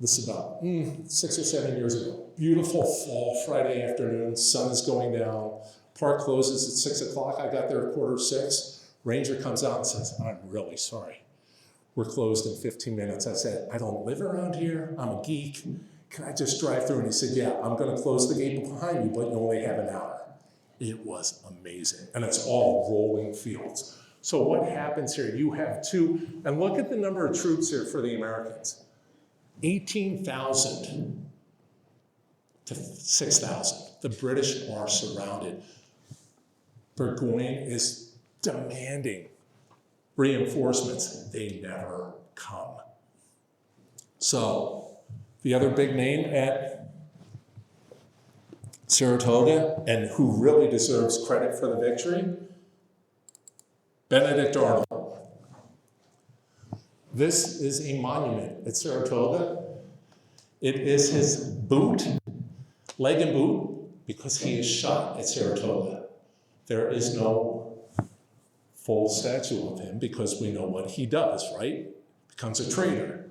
S1: This is about 6 or 7 years ago. Beautiful fall Friday afternoon, sun is going down. Park closes at 6 o'clock. I got there at 5:45. Ranger comes out and says, I'm really sorry. We're closed in 15 minutes. I said, I don't live around here. I'm a geek. Can I just drive through? And he said, yeah, I'm going to close the gate behind you, but you only have an hour. It was amazing. And it's all rolling fields. So what happens here? You have 2, and look at the number of troops here for the Americans. 18,000 to 6,000. The British are surrounded. Burgoyne is demanding reinforcements. They never come. So the other big name at Saratoga, and who really deserves credit for the victory, Benedict Arnold. This is a monument at Saratoga. It is his boot, leg and boot, because he is shot at Saratoga. There is no full statue of him because we know what he does, right? Becomes a traitor.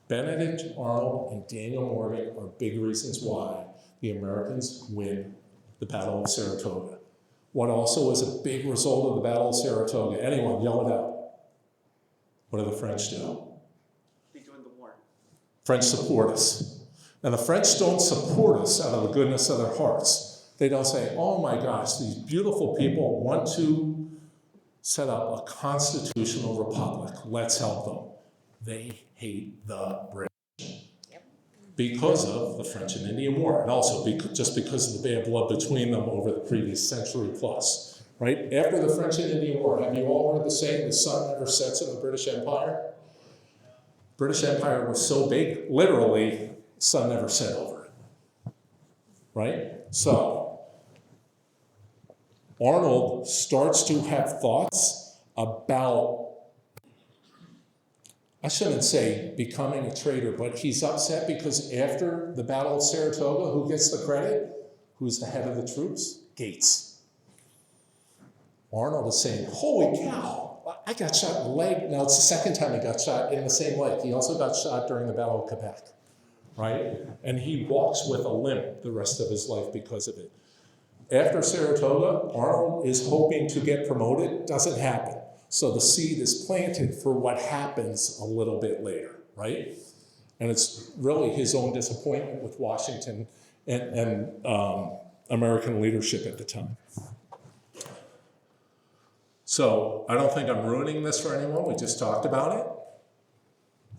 S1: Benedict Arnold and Daniel Morgan are big reasons why the Americans win the Battle of Saratoga. What also is a big result of the Battle of Saratoga? Anyone, yell it out. What do the French do?
S3: They joined the war.
S1: French support us. And the French don't support us out of the goodness of their hearts. They don't say, oh my gosh, these beautiful people want to set up a constitutional republic. Let's help them. They hate the British. Because of the French and Indian War, and also just because of the bad blood between them over the previous century plus, right? After the French and Indian War, have you all heard the saying, the sun never sets in the British Empire? British Empire was so big, literally, sun never set over it, right? So, Arnold starts to have thoughts about, I shouldn't say becoming a traitor, but he's upset because after the Battle of Saratoga, who gets the credit? Who's the head of the troops? Gates. Arnold is saying, holy cow, I got shot in the leg. Now it's the second time he got shot in the same leg. He also got shot during the Battle of Quebec, right? And he walks with a limp the rest of his life because of it. After Saratoga, Arnold is hoping to get promoted. Doesn't happen. So the seed is planted for what happens a little bit later, right? And it's really his own disappointment with Washington and American leadership at the time. So I don't think I'm ruining this for anyone. We just talked about it.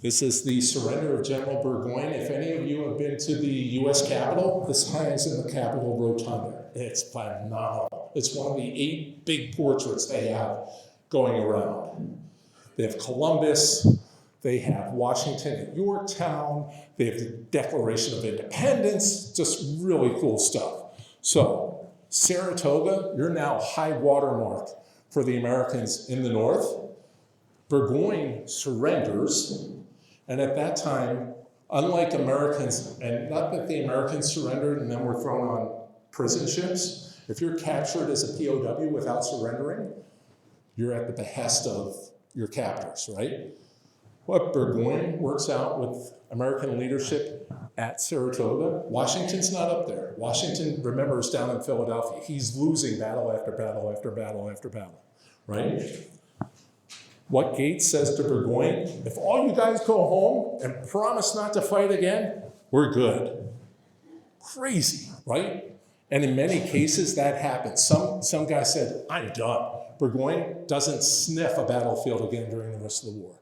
S1: This is the surrender of General Burgoyne. If any of you have been to the U.S. Capitol, this hangs in the Capitol Rotunda. It's phenomenal. It's one of the 8 big portraits they have going around. They have Columbus, they have Washington at Yorktown, they have the Declaration of Independence, just really cool stuff. So, Saratoga, you're now high watermark for the Americans in the North. Burgoyne surrenders, and at that time, unlike Americans, and not that the Americans surrendered and then were thrown on prison ships, if you're captured as a POW without surrendering, you're at the behest of your captors, right? What Burgoyne works out with American leadership at Saratoga, Washington's not up there. Washington, remember, is down in Philadelphia. He's losing battle after battle after battle after battle, right? What Gates says to Burgoyne, if all you guys go home and promise not to fight again, we're good. Crazy, right? And in many cases that happens. Some guy said, I'm done. Burgoyne doesn't sniff a battlefield again during the rest of the war.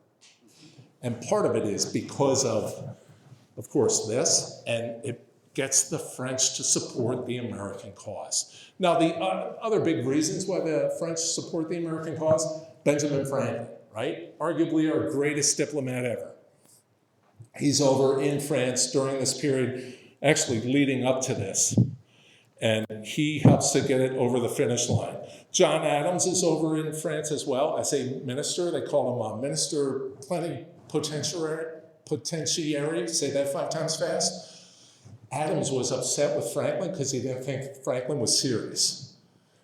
S1: And part of it is because of course, this, and it gets the French to support the American cause. Now, the other big reasons why the French support the American cause, Benjamin Franklin, right? Arguably our greatest diplomat ever. He's over in France during this period, actually leading up to this. And he helps to get it over the finish line. John Adams is over in France as well as a minister. They call him a minister plenipotentiary. Say that 5 times fast. Adams was upset with Franklin because he didn't think Franklin was serious.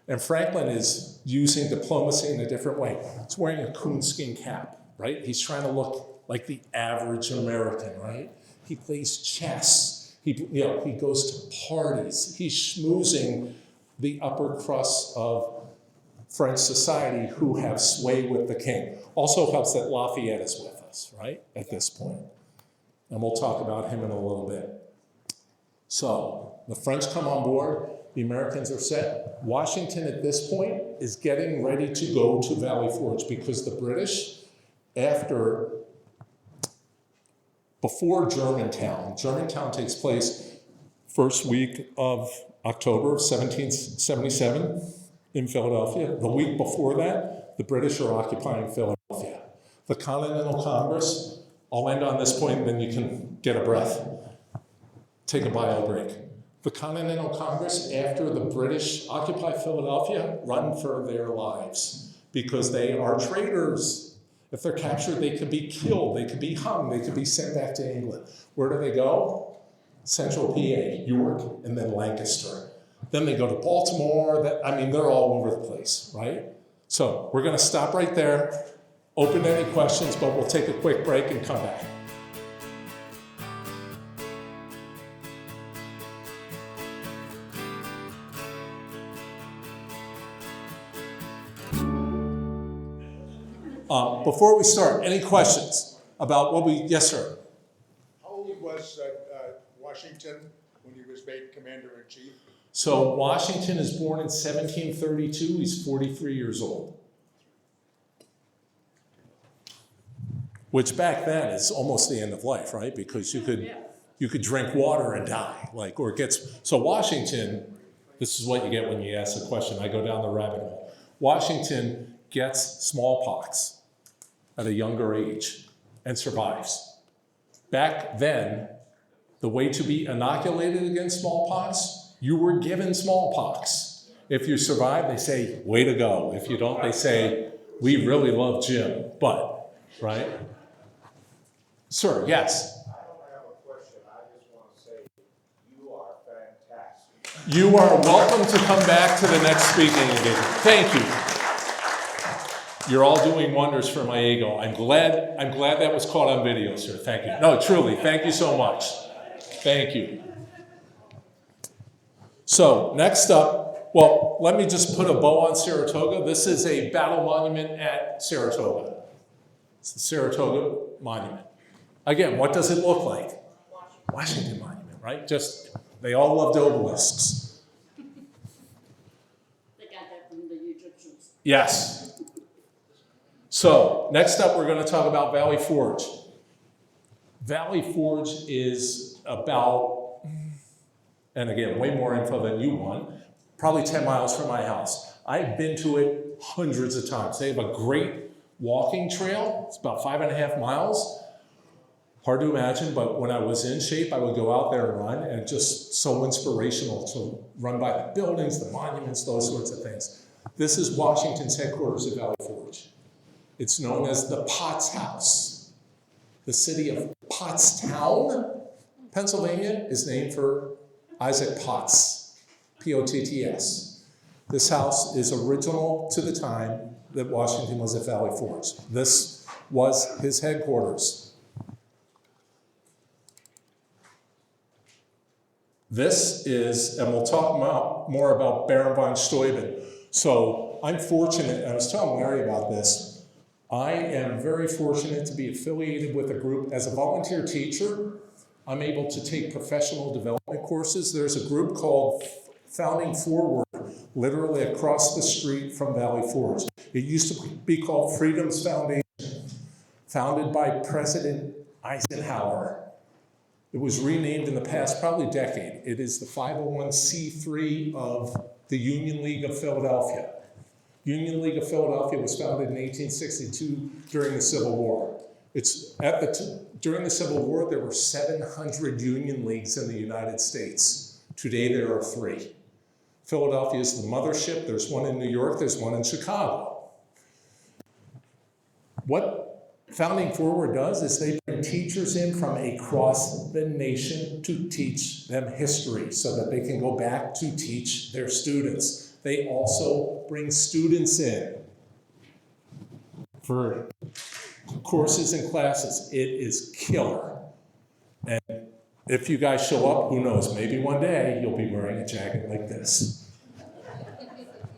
S1: And Franklin is using diplomacy in a different way. He's wearing a coonskin cap, right? He's trying to look like the average American, right? He plays chess. He goes to parties. He's schmoozing the upper crust of French society who have sway with the king. Also helps that Lafayette is with us, right, at this point. And we'll talk about him in a little bit. So the French come on board. The Americans are set. Washington at this point is getting ready to go to Valley Forge because the British, before Germantown takes place first week of October of 1777 in Philadelphia. The week before that, the British are occupying Philadelphia. The Continental Congress, I'll end on this point and then you can get a breath. Take a bio break. The Continental Congress, after the British occupy Philadelphia, run for their lives because they are traitors. If they're captured, they could be killed, they could be hung, they could be sent back to England. Where do they go? Central PA, York, and then Lancaster. Then they go to Baltimore. They're all over the place, right? So we're going to stop right there, open any questions, but we'll take a quick break and come back. Before we start, any questions about what yes, sir?
S4: How old was Washington when he was made commander-in-chief?
S1: So Washington is born in 1732. He's 43 years old. Which back then is almost the end of life, right? Because you could drink water and die. So Washington, this is what you get when you ask a question. I go down the rabbit hole. Washington gets smallpox at a younger age and survives. Back then, the way to be inoculated against smallpox, you were given smallpox. If you survive, they say, way to go. If you don't, they say, we really love Jim, but, right? Sir, yes?
S5: I don't have a question. I just want to say you are fantastic.
S1: You are welcome to come back to the next speaking engagement. Thank you. You're all doing wonders for my ego. I'm glad that was caught on video, sir. Thank you. No, truly, thank you so much. Thank you. So next up, let me just put a bow on Saratoga. This is a battle monument at Saratoga. It's the Saratoga Monument. Again, what does it look like? Washington Monument, right? They all loved obelisks.
S6: They got that from the Egyptians.
S1: Yes. So next up, we're going to talk about Valley Forge. Valley Forge is about, and again, way more info than you want, probably 10 miles from my house. I've been to it hundreds of times. They have a great walking trail. It's about 5.5 miles. Hard to imagine, but when I was in shape, I would go out there and run, and it's just so inspirational to run by the buildings, the monuments, those sorts of things. This is Washington's headquarters at Valley Forge. It's known as the Potts House. The city of Pottstown, Pennsylvania, is named for Isaac Potts, P-O-T-T-S. This house is original to the time that Washington was at Valley Forge. This was his headquarters. This is, and we'll talk more about Baron von Steuben. So I'm fortunate, and I was telling Larry about this, I am very fortunate to be affiliated with a group. As a volunteer teacher, I'm able to take professional development courses. There's a group called Founding Forward, literally across the street from Valley Forge. It used to be called Freedom's Foundation, founded by President Eisenhower. It was renamed in the past probably decade. It is the 501c3 of the Union League of Philadelphia. Union League of Philadelphia was founded in 1862 during the Civil War. During the Civil War, there were 700 Union Leagues in the United States. Today, there are 3. Philadelphia is the mothership. There's one in New York. There's one in Chicago. What Founding Forward does is they bring teachers in from across the nation to teach them history so that they can go back to teach their students. They also bring students in for courses and classes. It is killer. And if you guys show up, who knows, maybe one day you'll be wearing a jacket like this.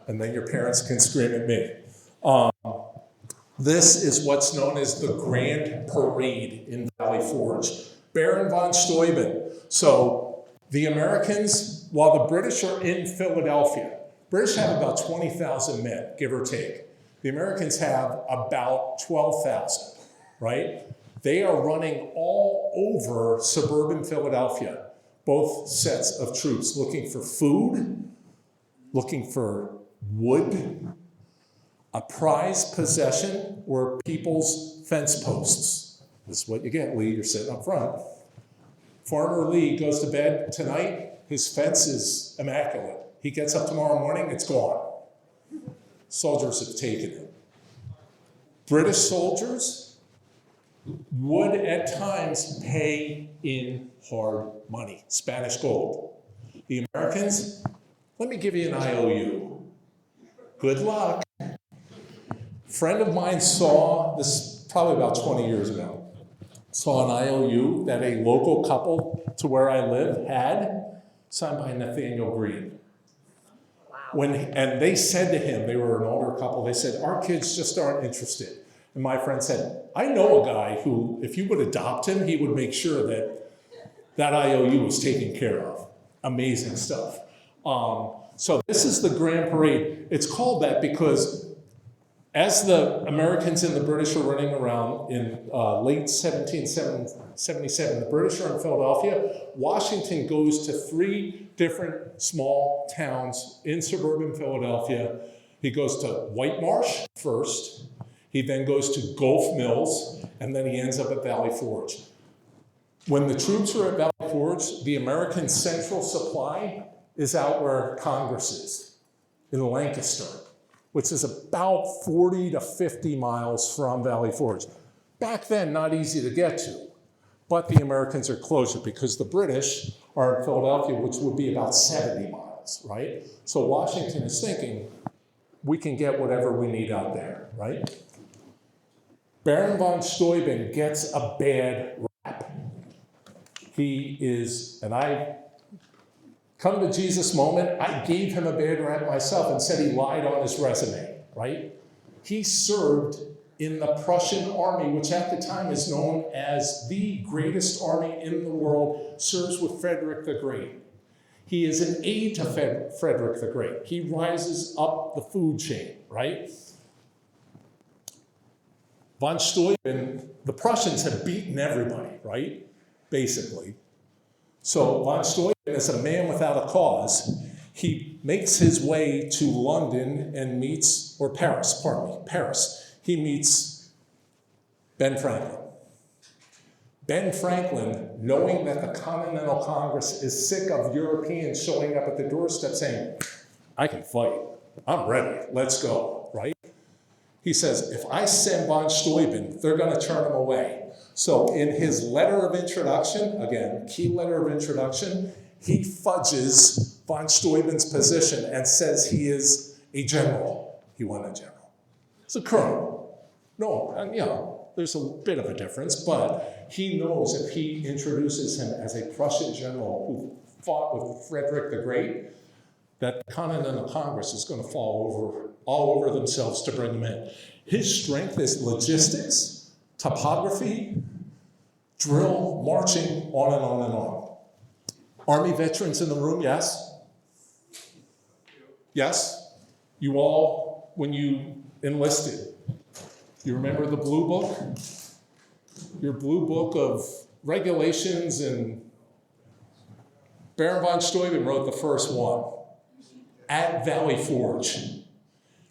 S1: And then your parents can scream at me. This is what's known as the Grand Parade in Valley Forge. Baron von Steuben. So the Americans, while the British are in Philadelphia, British have about 20,000 men, give or take. The Americans have about 12,000, right? They are running all over suburban Philadelphia, both sets of troops, looking for food, looking for wood. A prized possession were people's fence posts. This is what you get, Lee, you're sitting up front. Farmer Lee goes to bed tonight, his fence is immaculate. He gets up tomorrow morning, it's gone. Soldiers have taken it. British soldiers would at times pay in hard money, Spanish gold. The Americans, let me give you an IOU. Good luck. Friend of mine saw, this probably about 20 years ago, saw an IOU that a local couple to where I live had, signed by Nathaniel Greene. And they said to him, they were an older couple, they said, our kids just aren't interested. And my friend said, I know a guy who, if you would adopt him, he would make sure that that IOU was taken care of. Amazing stuff. So this is the Grand Parade. It's called that because as the Americans and the British are running around in late 1777, the British are in Philadelphia. Washington goes to 3 different small towns in suburban Philadelphia. He goes to White Marsh first. He then goes to Gulf Mills, and then he ends up at Valley Forge. When the troops are at Valley Forge, the American central supply is out where Congress is, in Lancaster, which is about 40 to 50 miles from Valley Forge. Back then, not easy to get to, but the Americans are closer because the British are in Philadelphia, which would be about 70 miles, right? So Washington is thinking, we can get whatever we need out there, right? Baron von Steuben gets a bad rap. He is, and I come to Jesus moment, I gave him a bad rap myself and said he lied on his resume, right? He served in the Prussian army, which at the time is known as the greatest army in the world, serves with Frederick the Great. He is an aide to Frederick the Great. He rises up the food chain, right? Von Steuben, the Prussians have beaten everybody, right? Basically. So von Steuben is a man without a cause. He makes his way to London and meets, or Paris, pardon me, Paris. He meets Ben Franklin. Ben Franklin, knowing that the Continental Congress is sick of Europeans showing up at the doorstep saying, I can fight, I'm ready, let's go, right? He says, if I send von Steuben, they're gonna turn him away. So in his letter of introduction, again, key letter of introduction, he fudges von Steuben's position and says he is a general. He wasn't a general. He's a colonel. No, and there's a bit of a difference, but he knows if he introduces him as a Prussian general who fought with Frederick the Great, that the Continental Congress is going to fall all over themselves to bring him in. His strength is logistics, topography, drill, marching, on and on and on. Army veterans in the room, yes? Yes? You all, when you enlisted, you remember the blue book? Your blue book of regulations, and Baron von Steuben wrote the first one at Valley Forge.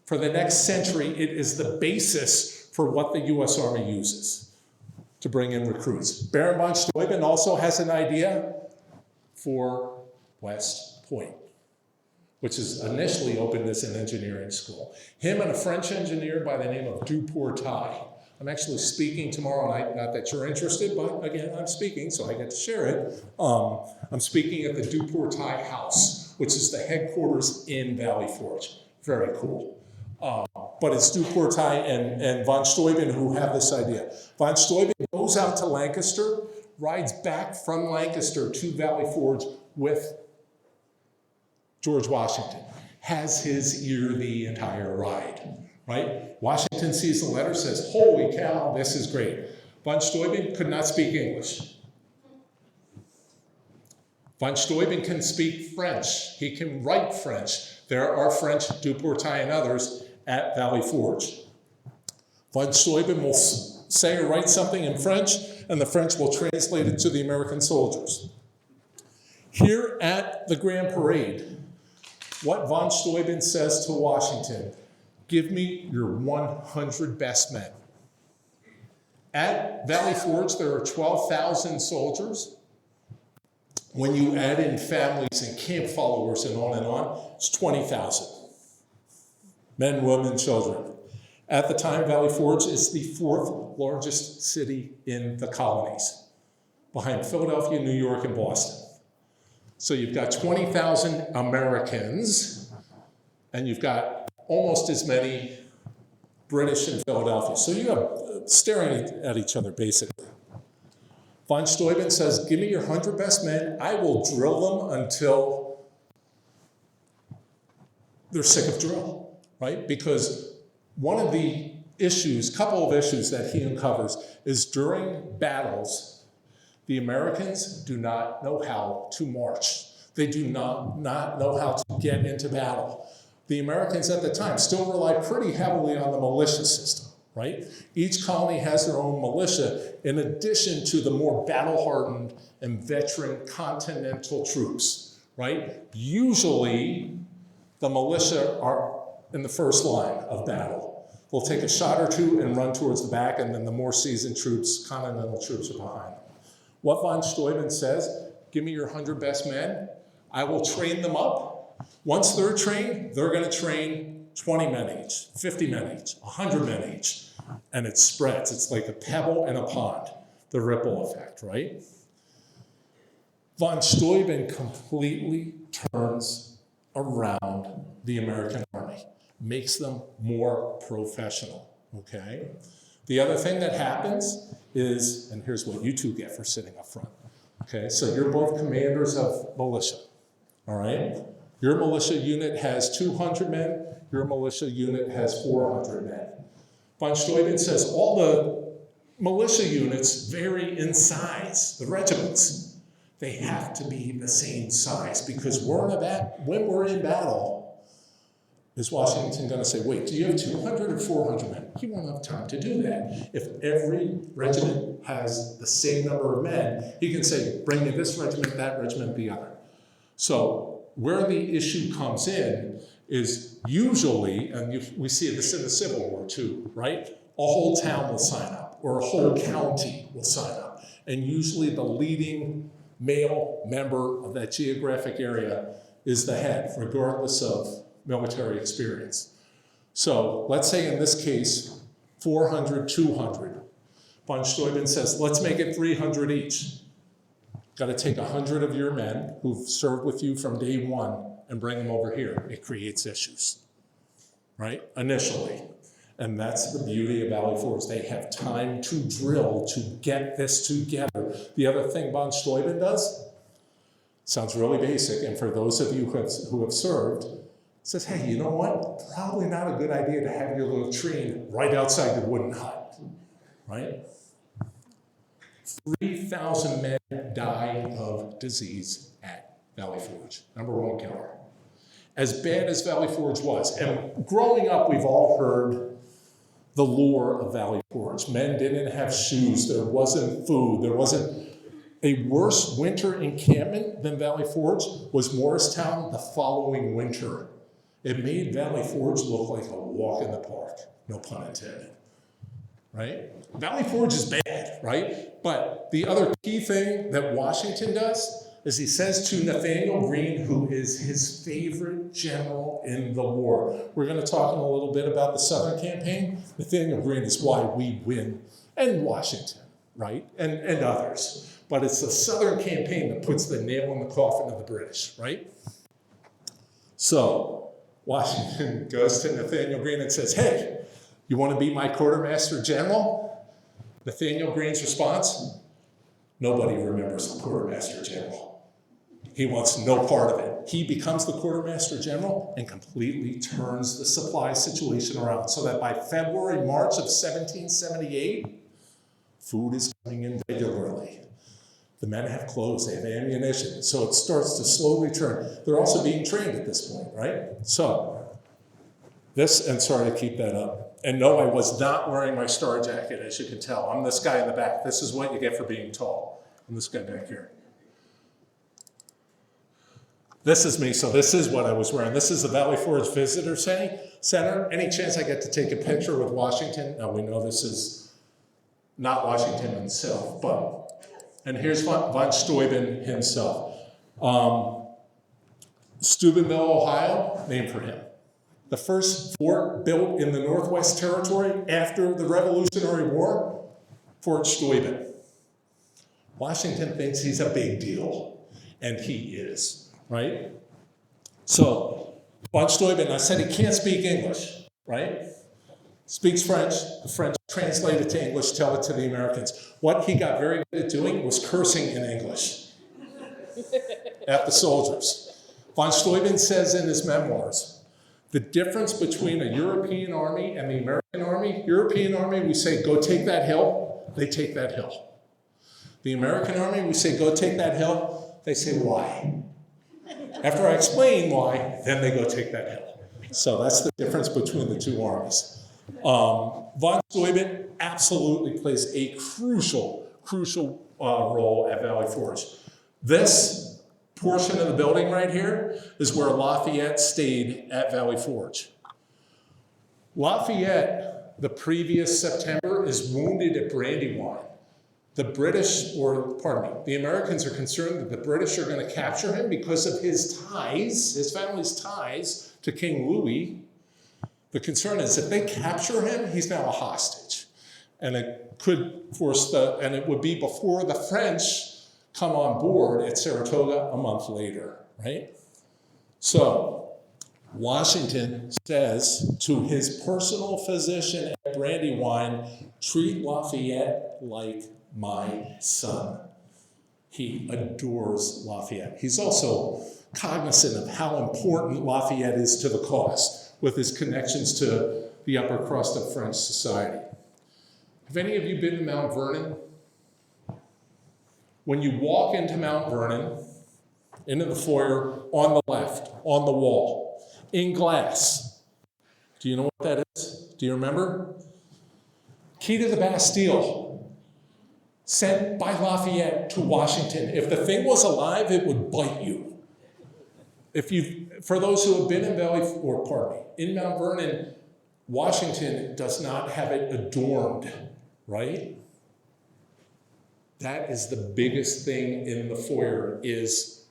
S1: For the next century, it is the basis for what the U.S. Army uses to bring in recruits. Baron von Steuben also has an idea for West Point, which is initially opened as an engineering school. Him and a French engineer by the name of Duportail. I'm actually speaking tomorrow night, not that you're interested, but again, I'm speaking, so I get to share it. I'm speaking at the Duportail House, which is the headquarters in Valley Forge. Very cool. But it's Duportail and von Steuben who have this idea. Von Steuben goes out to Lancaster, rides back from Lancaster to Valley Forge with George Washington, has his ear the entire ride, right? Washington sees the letter, says, holy cow, this is great. Von Steuben could not speak English. Von Steuben can speak French. He can write French. There are French, Duportail and others, at Valley Forge. Von Steuben will say or write something in French, and the French will translate it to the American soldiers. Here at the Grand Parade, what von Steuben says to Washington, give me your 100 best men. At Valley Forge, there are 12,000 soldiers. When you add in families and camp followers and on, it's 20,000. Men, women, children. At the time, Valley Forge is the 4th largest city in the colonies, behind Philadelphia, New York, and Boston. So you've got 20,000 Americans, and you've got almost as many British in Philadelphia. So you have staring at each other, basically. Von Steuben says, give me your 100 best men. I will drill them until they're sick of drill, right? Because one of the issues, couple of issues that he uncovers is during battles, the Americans do not know how to march. They do not know how to get into battle. The Americans at the time still rely pretty heavily on the militia system, right? Each colony has their own militia in addition to the more battle-hardened and veteran Continental troops, right? Usually, the militia are in the first line of battle. They'll take a shot or two and run towards the back, and then the more seasoned troops, Continental troops, are behind them. What von Steuben says, give me your 100 best men, I will train them up. Once they're trained, they're gonna train 20 men each, 50 men each, 100 men each, and it spreads. It's like a pebble in a pond, the ripple effect, right? Von Steuben completely turns around the American Army, makes them more professional, okay? The other thing that happens is, and here's what you two get for sitting up front, okay? So you're both commanders of militia, all right? Your militia unit has 200 men, your militia unit has 400 men. Von Steuben says all the militia units vary in size, the regiments. They have to be the same size because when we're in battle, Is Washington going to say, wait, do you have 200 or 400 men? He won't have time to do that. If every regiment has the same number of men, he can say, bring me this regiment, that regiment, the other. So where the issue comes in is usually, and we see this in the Civil War too, right? A whole town will sign up, or a whole county will sign up. And usually the leading male member of that geographic area is the head, regardless of military experience. So let's say in this case, 400, 200. Von Steuben says, let's make it 300 each. Got to take 100 of your men who've served with you from day one and bring them over here. It creates issues, right? Initially. And that's the beauty of Valley Forge. They have time to drill to get this together. The other thing von Steuben does, sounds really basic, and for those of you who have served, says, hey, you know what? Probably not a good idea to have your little tree right outside your wooden hut, right? 3,000 men die of disease at Valley Forge. Number one killer. As bad as Valley Forge was, and growing up, we've all heard the lore of Valley Forge. Men didn't have shoes, there wasn't food, there wasn't a worse winter encampment than Valley Forge was Morristown the following winter. It made Valley Forge look like a walk in the park, no pun intended, right? Valley Forge is bad, right? But the other key thing that Washington does is he says to Nathaniel Greene, who is his favorite general in the war. We're going to talk in a little bit about the Southern campaign. Nathaniel Greene is why we win, and Washington, right? And others. But it's the Southern campaign that puts the nail in the coffin of the British, right? So Washington goes to Nathaniel Greene and says, hey, you want to be my quartermaster general? Nathaniel Greene's response, nobody remembers the quartermaster general. He wants no part of it. He becomes the quartermaster general and completely turns the supply situation around so that by February, March of 1778, food is coming in regularly. The men have clothes, they have ammunition, so it starts to slowly turn. They're also being trained at this point, right? So, this, and sorry to keep that up. And no, I was not wearing my star jacket, as you can tell. I'm this guy in the back. This is what you get for being tall. I'm this guy back here. This is me, so this is what I was wearing. This is the Valley Forge Visitor Center. Any chance I get to take a picture with Washington? Now we know this is not Washington himself, but, and here's von Steuben himself. Steubenville, Ohio, named for him. The first fort built in the Northwest Territory after the Revolutionary War, Fort Steuben. Washington thinks he's a big deal, and he is. Right? So, von Steuben, I said he can't speak English, right? Speaks French. The French translate it to English, tell it to the Americans. What he got very good at doing was cursing in English at the soldiers. Von Steuben says in his memoirs, the difference between a European army and the American army, European army, we say, go take that hill, they take that hill. The American army, we say, go take that hill, they say, why? After I explain why, then they go take that hill. So that's the difference between the two armies. Von Steuben absolutely plays a crucial role at Valley Forge. This portion of the building right here is where Lafayette stayed at Valley Forge. Lafayette, the previous September, is wounded at Brandywine. The the Americans are concerned that the British are going to capture him because of his ties, his family's ties to King Louis. The concern is if they capture him, he's now a hostage. And it could force and it would be before the French come on board at Saratoga a month later, right? So, Washington says to his personal physician at Brandywine, treat Lafayette like my son. He adores Lafayette. He's also cognizant of how important Lafayette is to the cause with his connections to the upper crust of French society. Have any of you been to Mount Vernon? When you walk into Mount Vernon, into the foyer, on the left, on the wall, in glass, Do you know what that is? Do you remember? Key to the Bastille, sent by Lafayette to Washington. If the thing was alive, it would bite you. For those who have been in Mount Vernon, Washington does not have it adorned, right? That is the biggest thing in the foyer, is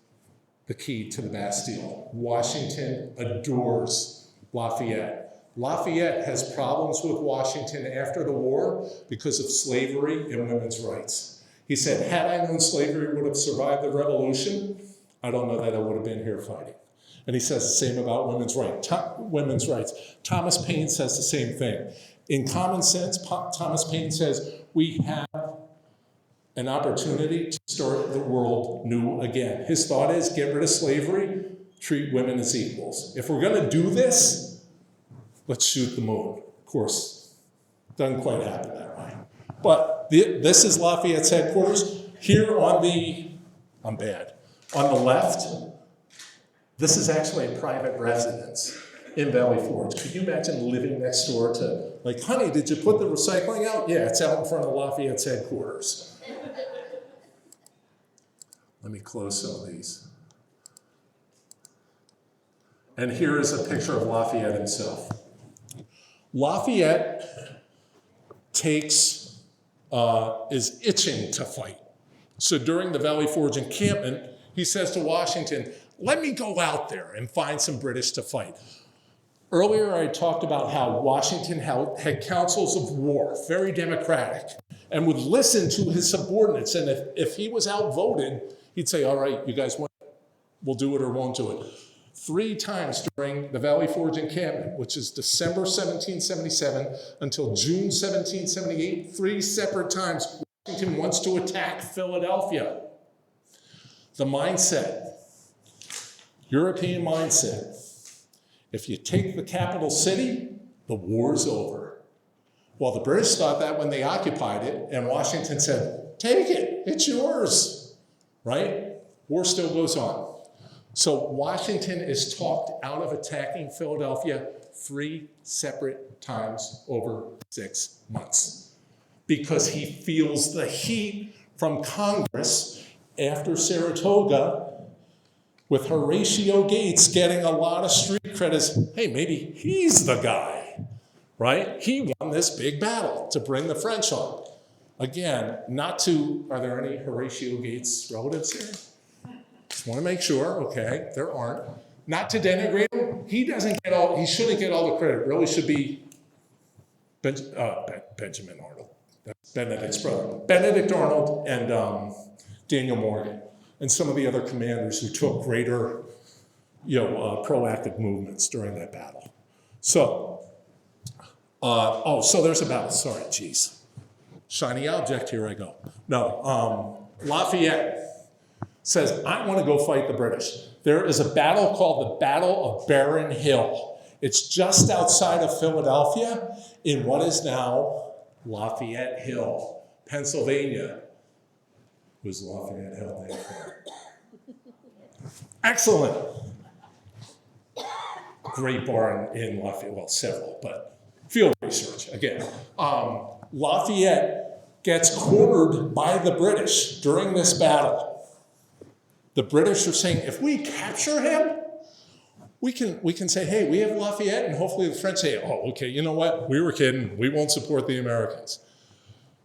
S1: the key to the Bastille. Washington adores Lafayette. Lafayette has problems with Washington after the war because of slavery and women's rights. He said, had I known slavery would have survived the revolution, I don't know that I would have been here fighting. And he says the same about women's rights. Thomas Paine says the same thing. In Common Sense, Thomas Paine says, we have an opportunity to start the world new again. His thought is, get rid of slavery, treat women as equals. If we're going to do this, let's shoot the moon. Of course, doesn't quite happen that way. But this is Lafayette's headquarters. Here on the left, this is actually a private residence in Valley Forge. Could you imagine living next door to, like, honey, did you put the recycling out? Yeah, it's out in front of Lafayette's headquarters. Let me close some of these. And here is a picture of Lafayette himself. Lafayette is itching to fight. So during the Valley Forge encampment, he says to Washington, let me go out there and find some British to fight. Earlier, I talked about how Washington had councils of war, very democratic, and would listen to his subordinates. And if he was outvoted, he'd say, all right, you guys win. We'll do it or won't do it. 3 times during the Valley Forge encampment, which is December 1777 until June 1778, 3 separate times, Washington wants to attack Philadelphia. The mindset, European mindset, if you take the capital city, the war's over. Well, the British thought that when they occupied it, and Washington said, take it, it's yours, right? War still goes on. So Washington is talked out of attacking Philadelphia 3 separate times over 6 months because he feels the heat from Congress after Saratoga, with Horatio Gates getting a lot of street credits. Hey, maybe he's the guy, right? He won this big battle to bring the French on. Again, are there any Horatio Gates relatives here? Just want to make sure, okay, there aren't. Not to denigrate him, he shouldn't get all the credit. It really should be Benjamin Arnold. That's Benedict's brother. Benedict Arnold and Daniel Morgan, and some of the other commanders who took greater, proactive movements during that battle. So, so there's a battle. Sorry, geez. Shiny object, here I go. No, Lafayette says, I want to go fight the British. There is a battle called the Battle of Barren Hill. It's just outside of Philadelphia in what is now Lafayette Hill, Pennsylvania. Who's Lafayette Hill named for? Excellent. Great bar in Lafayette, well, several, but field research, again. Lafayette gets cornered by the British during this battle. The British are saying, if we capture him, we can say, hey, we have Lafayette, and hopefully the French say, oh, okay, you know what? We were kidding. We won't support the Americans.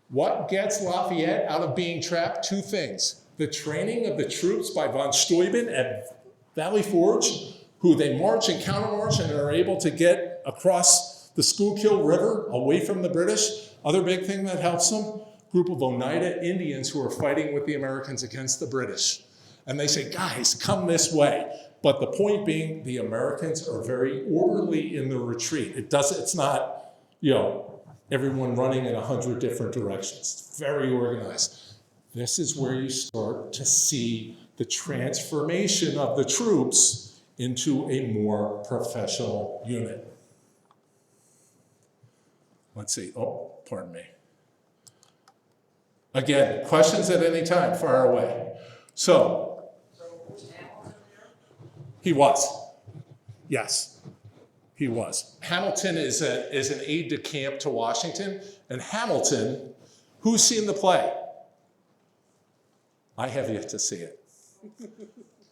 S1: What gets Lafayette out of being trapped? 2 things. The training of the troops by von Steuben at Valley Forge, who they march and countermarch and are able to get across the Schuylkill River away from the British. Other big thing that helps them, group of Oneida Indians who are fighting with the Americans against the British. And they say, guys, come this way. But the point being, the Americans are very orderly in the retreat. It's not, everyone running in 100 different directions. It's very organized. This is where you start to see the transformation of the troops into a more professional unit. Let's see. Oh, pardon me. Again, questions at any time, fire away. So was Hamilton there? He was. Yes. He was. Hamilton is an aide de camp to Washington. And Hamilton, who's seen the play? I have yet to see it.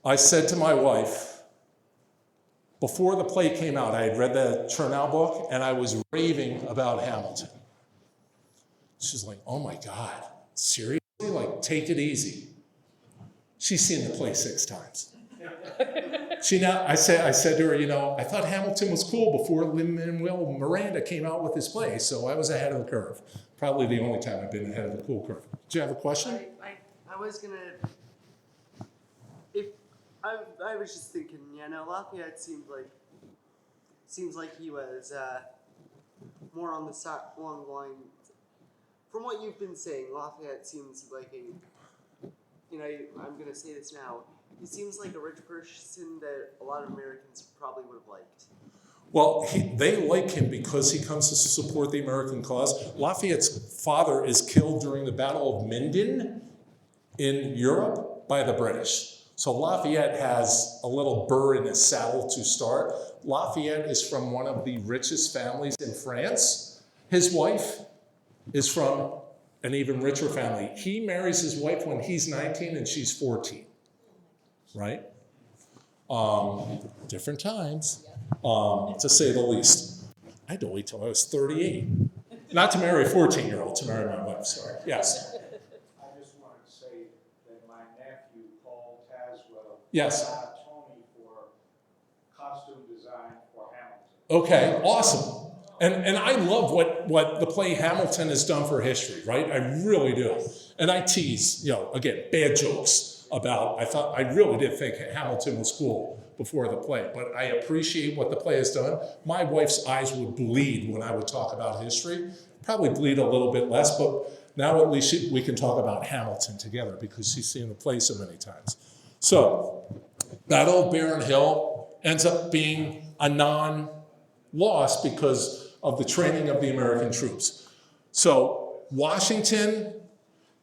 S1: I said to my wife, before the play came out, I had read the Chernow book, and I was raving about Hamilton. She's like, oh my God, seriously? Like, take it easy. She's seen the play 6 times. I said to her, you know, I thought Hamilton was cool before Lin-Manuel Miranda came out with his play, so I was ahead of the curve. Probably the only time I've been ahead of the cool curve. Do you have a question?
S3: I was gonna, I was just thinking, you know, Lafayette seems like he was more on the side, along the line. From what you've been saying, Lafayette seems like a, you know, I'm gonna say this now. He seems like a rich person that a lot of Americans probably would have liked.
S1: Well, they like him because he comes to support the American cause. Lafayette's father is killed during the Battle of Minden in Europe by the British. So Lafayette has a little burr in his saddle to start. Lafayette is from one of the richest families in France. His wife is from an even richer family. He marries his wife when he's 19 and she's 14, right? Different times, to say the least. I had to wait till I was 38. Not to marry a 14-year-old, to marry my wife, sorry. Yes.
S5: I just wanted to say that my nephew, Paul Taswell,
S1: Yes.
S5: got Tony for costume design for Hamilton.
S1: Okay, awesome. And I love what the play Hamilton has done for history, right? I really do. And I tease, you know, again, bad jokes about, I really did think Hamilton was cool before the play, but I appreciate what the play has done. My wife's eyes would bleed when I would talk about history, probably bleed a little bit less, but now at least we can talk about Hamilton together because she's seen the play so many times. So, Battle of Barren Hill ends up being a non-loss because of the training of the American troops. So Washington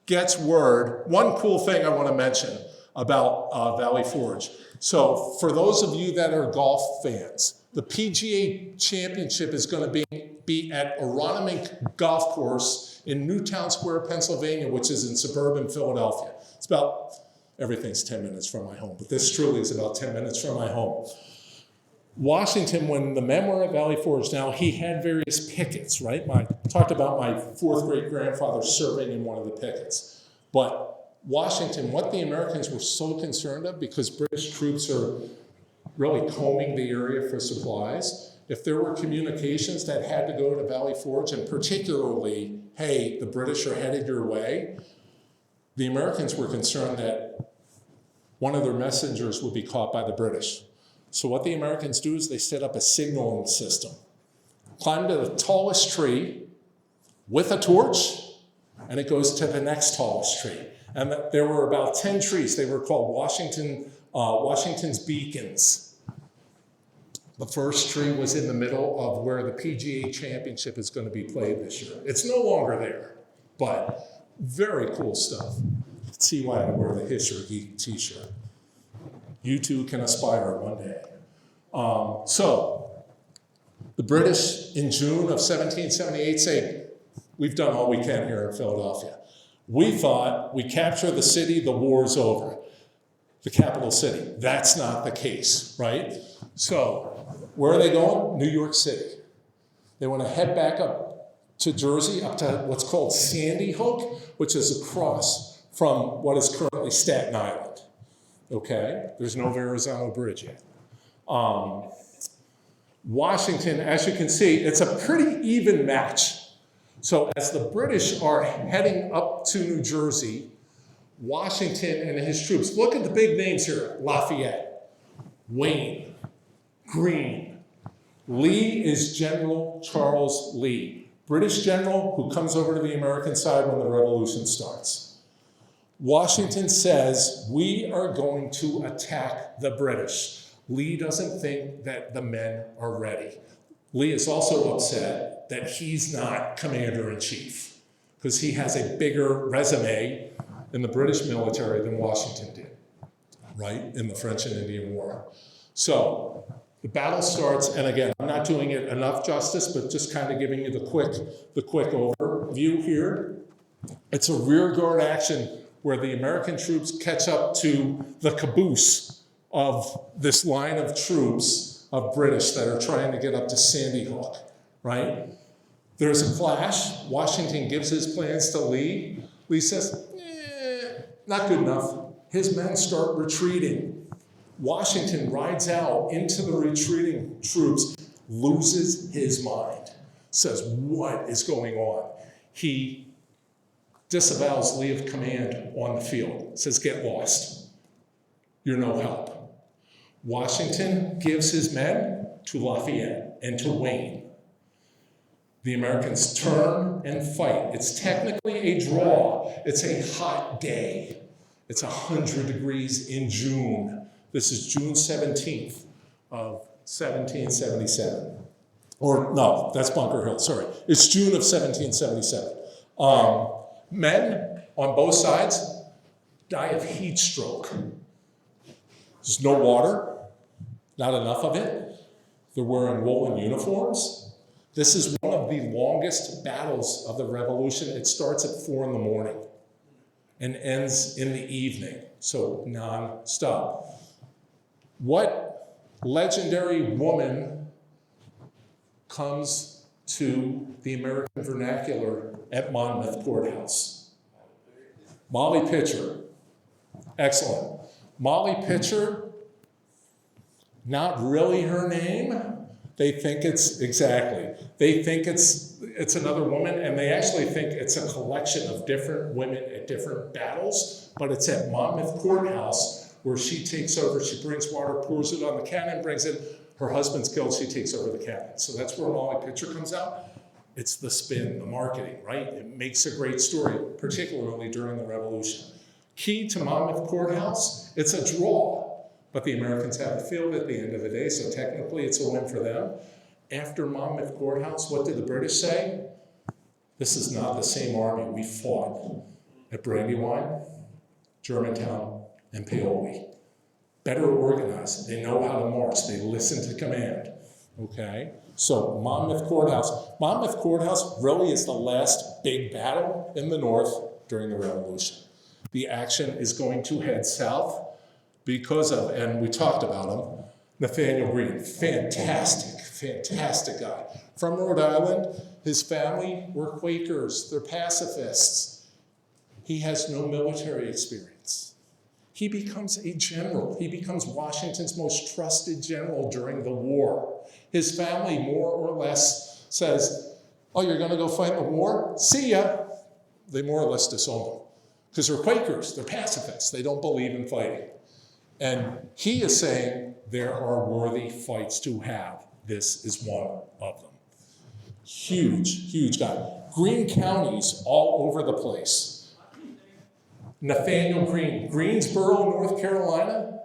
S1: gets word. One cool thing I want to mention about Valley Forge. So for those of you that are golf fans, the PGA Championship is going to be at Aronimink Golf Course in Newtown Square, Pennsylvania, which is in suburban Philadelphia. It's about, everything's 10 minutes from my home, but this truly is about 10 minutes from my home. Washington, when the memoir of Valley Forge, now he had various pickets, right? I talked about my 4th great grandfather serving in one of the pickets. But Washington, what the Americans were so concerned of, because British troops are really combing the area for supplies, if there were communications that had to go to Valley Forge, and particularly, hey, the British are headed your way, the Americans were concerned that one of their messengers would be caught by the British. So what the Americans do is they set up a signaling system. Climb to the tallest tree with a torch, and it goes to the next tallest tree. And there were about 10 trees. They were called Washington's beacons. The first tree was in the middle of where the PGA Championship is going to be played this year. It's no longer there, but very cool stuff. See why I wear the History Geek t-shirt. You too can aspire one day. So, the British in June of 1778 say, we've done all we can here in Philadelphia. We thought we capture the city, the war's over. The capital city. That's not the case, right? So, where are they going? New York City. They want to head back up to Jersey, up to what's called Sandy Hook, which is across from what is currently Staten Island. Okay, there's no Verrazano Bridge yet. Washington, as you can see, it's a pretty even match. So as the British are heading up to New Jersey, Washington and his troops, look at the big names here: Lafayette, Wayne, Greene. Lee is General Charles Lee, British general who comes over to the American side when the revolution starts. Washington says, we are going to attack the British. Lee doesn't think that the men are ready. Lee is also upset that he's not commander-in-chief because he has a bigger resume in the British military than Washington did, right, in the French and Indian War. So The battle starts, and again, I'm not doing it enough justice, but just kind of giving you the quick overview here. It's a rear guard action where the American troops catch up to the caboose of this line of troops of British that are trying to get up to Sandy Hook, right? There's a clash. Washington gives his plans to Lee. Lee says, not good enough. His men start retreating. Washington rides out into the retreating troops, loses his mind, says, what is going on? He disavows Lee of command on the field, says, get lost. You're no help. Washington gives his men to Lafayette and to Wayne. The Americans turn and fight. It's technically a draw. It's a hot day. It's 100 degrees in June. This is June 17th of 1777. Or no, that's Bunker Hill, sorry. It's June of 1777. Men on both sides die of heat stroke. There's no water, not enough of it. They're wearing woolen uniforms. This is one of the longest battles of the Revolution. It starts at 4 in the morning and ends in the evening, so non-stop. What legendary woman comes to the American vernacular at Monmouth Courthouse? Molly Pitcher. Excellent. Molly Pitcher, not really her name. They think it's another woman, and they actually think it's a collection of different women at different battles, but it's at Monmouth Courthouse where she takes over, she brings water, pours it on the cannon, brings it, her husband's killed, she takes over the cannon. So that's where Molly Pitcher comes out. It's the spin, the marketing, right? It makes a great story, particularly during the Revolution. Key to Monmouth Courthouse, it's a draw, but the Americans have the field at the end of the day, so technically it's a win for them. After Monmouth Courthouse, what did the British say? This is not the same army we fought at Brandywine, Germantown, and Paoli. Better organized, they know how to march, they listen to command, okay? So Monmouth Courthouse really is the last big battle in the North during the Revolution. The action is going to head south because of, and we talked about him, Nathaniel Greene, fantastic guy. From Rhode Island, his family were Quakers, they're pacifists. He has no military experience. He becomes a general. He becomes Washington's most trusted general during the war. His family more or less says, oh, you're gonna go fight in the war? See ya. They more or less disown him because they're Quakers, they're pacifists, they don't believe in fighting. And he is saying there are worthy fights to have. This is one of them. Huge guy. Greene counties all over the place. Nathaniel Greene, Greensboro, North Carolina,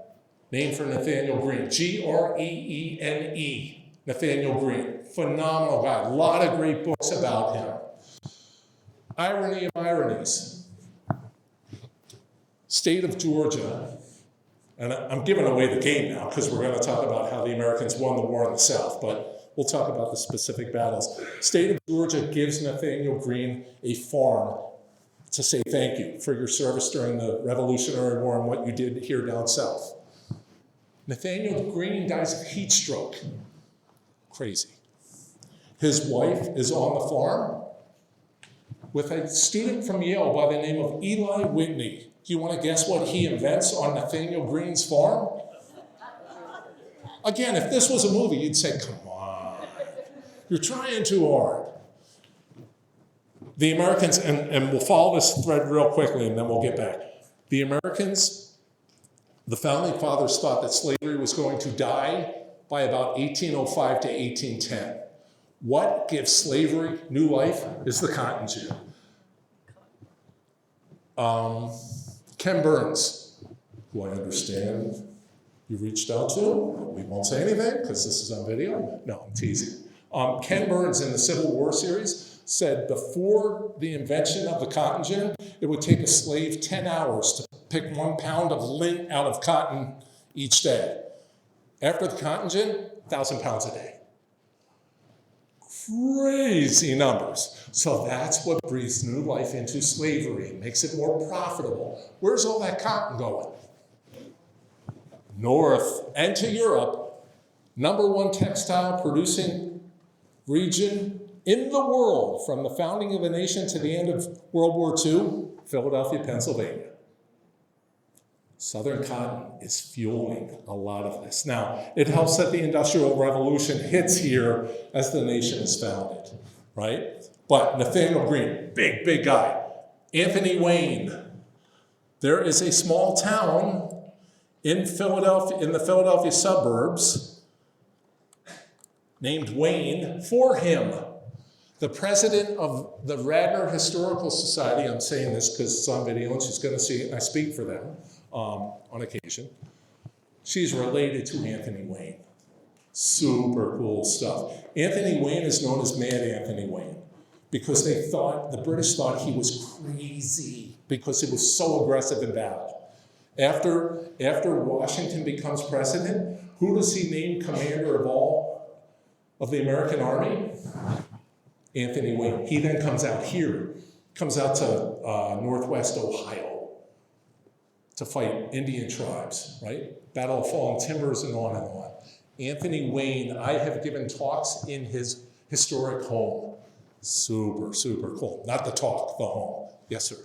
S1: named for Nathaniel Greene, Greene. Nathaniel Greene, phenomenal guy. A lot of great books about him. Irony of ironies. State of Georgia, and I'm giving away the game now because we're going to talk about how the Americans won the war in the South, but we'll talk about the specific battles. State of Georgia gives Nathaniel Greene a farm to say thank you for your service during the Revolutionary War and what you did here down south. Nathaniel Greene dies of heat stroke. Crazy. His wife is on the farm with a student from Yale by the name of Eli Whitney. Do you want to guess what he invents on Nathaniel Greene's farm? Again, if this was a movie, you'd say, come on, you're trying too hard. The Americans, and we'll follow this thread real quickly and then we'll get back. The Americans, the founding fathers thought that slavery was going to die by about 1805 to 1810. What gives slavery new life is the cotton gin. Ken Burns, who I understand you reached out to. We won't say anything because this is on video. No, I'm teasing. Ken Burns in the Civil War series said before the invention of the cotton gin, it would take a slave 10 hours to pick 1 pound of lint out of cotton each day. After the cotton gin, 1,000 pounds a day. Crazy numbers. So that's what breathes new life into slavery, makes it more profitable. Where's all that cotton going? North and to Europe, #1 textile producing region in the world from the founding of the nation to the end of World War II, Philadelphia, Pennsylvania. Southern cotton is fueling a lot of this. Now, it helps that the Industrial Revolution hits here as the nation is founded, right? But Nathaniel Greene, big guy. Anthony Wayne. There is a small town in Philadelphia, in the Philadelphia suburbs, named Wayne for him. The president of the Radnor Historical Society, I'm saying this because it's on video and she's going to see it, and I speak for them on occasion. She's related to Anthony Wayne. Super cool stuff. Anthony Wayne is known as Mad Anthony Wayne because the British thought he was crazy because he was so aggressive in battle. After Washington becomes president, who does he name commander of all of the American Army? Anthony Wayne. He then comes out to Northwest Ohio to fight Indian tribes, right? Battle of Fallen Timbers and on and on. Anthony Wayne, I have given talks in his historic home. Super cool. Not the talk, the home. Yes, sir.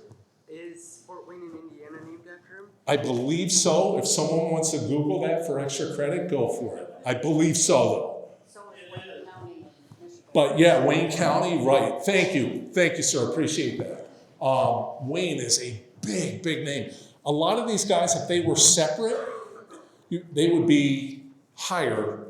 S3: Is Fort Wayne in Indiana named after him?
S1: I believe so. If someone wants to Google that for extra credit, go for it. I believe so, though.
S6: So is Wayne County, Michigan.
S1: But yeah, Wayne County, right. Thank you, sir. Appreciate that. Wayne is a big name. A lot of these guys, if they were separate, they would be higher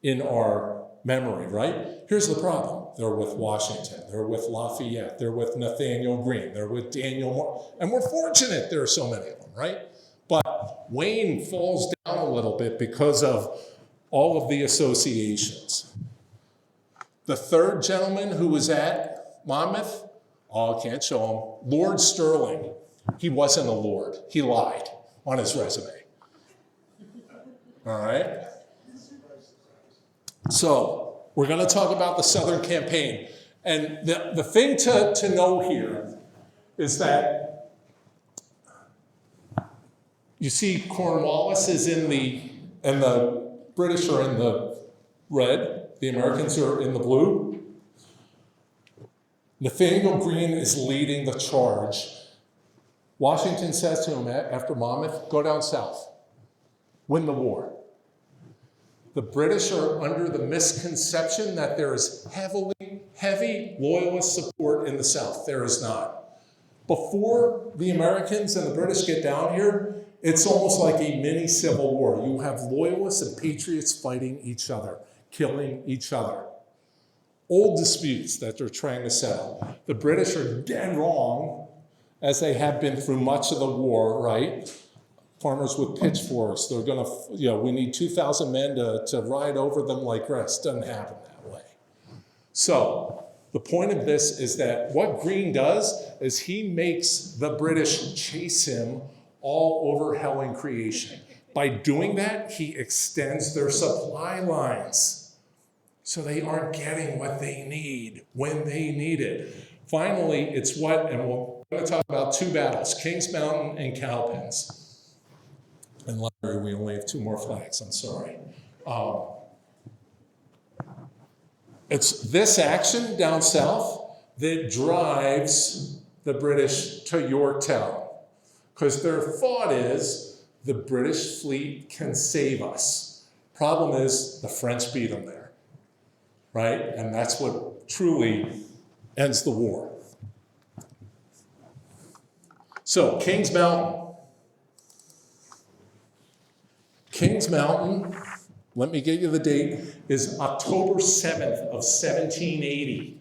S1: in our memory, right? Here's the problem. They're with Washington. They're with Lafayette. They're with Nathaniel Greene. They're with Daniel Moore. And we're fortunate there are so many of them, right? But Wayne falls down a little bit because of all of the associations. The third gentleman who was at Monmouth, I can't show him, Lord Stirling. He wasn't a lord. He lied on his resume. All right? So, we're going to talk about the Southern Campaign. And the thing to know here is that you see Cornwallis is and the British are in the red, the Americans are in the blue. Nathaniel Greene is leading the charge. Washington says to him after Monmouth, go down south, win the war. The British are under the misconception that there is heavy loyalist support in the South. There is not. Before the Americans and the British get down here, it's almost like a mini civil war. You have loyalists and patriots fighting each other, killing each other. Old disputes that they're trying to settle. The British are dead wrong, as they have been through much of the war, right? Farmers with pitchforks, they're gonna, we need 2,000 men to ride over them like grass. Doesn't happen that way. So, the point of this is that what Greene does is he makes the British chase him all over hell and creation. By doing that, he extends their supply lines. So they aren't getting what they need when they need it. Finally, it's what, and we're going to talk about two battles, Kings Mountain and Cowpens. And Larry, we only have 2 more flags, I'm sorry. It's this action down south that drives the British to Yorktown. Because their thought is, the British fleet can save us. Problem is, the French beat them there, right? And that's what truly ends the war. So, Kings Mountain. Kings Mountain, let me get you the date, is October 7th of 1780,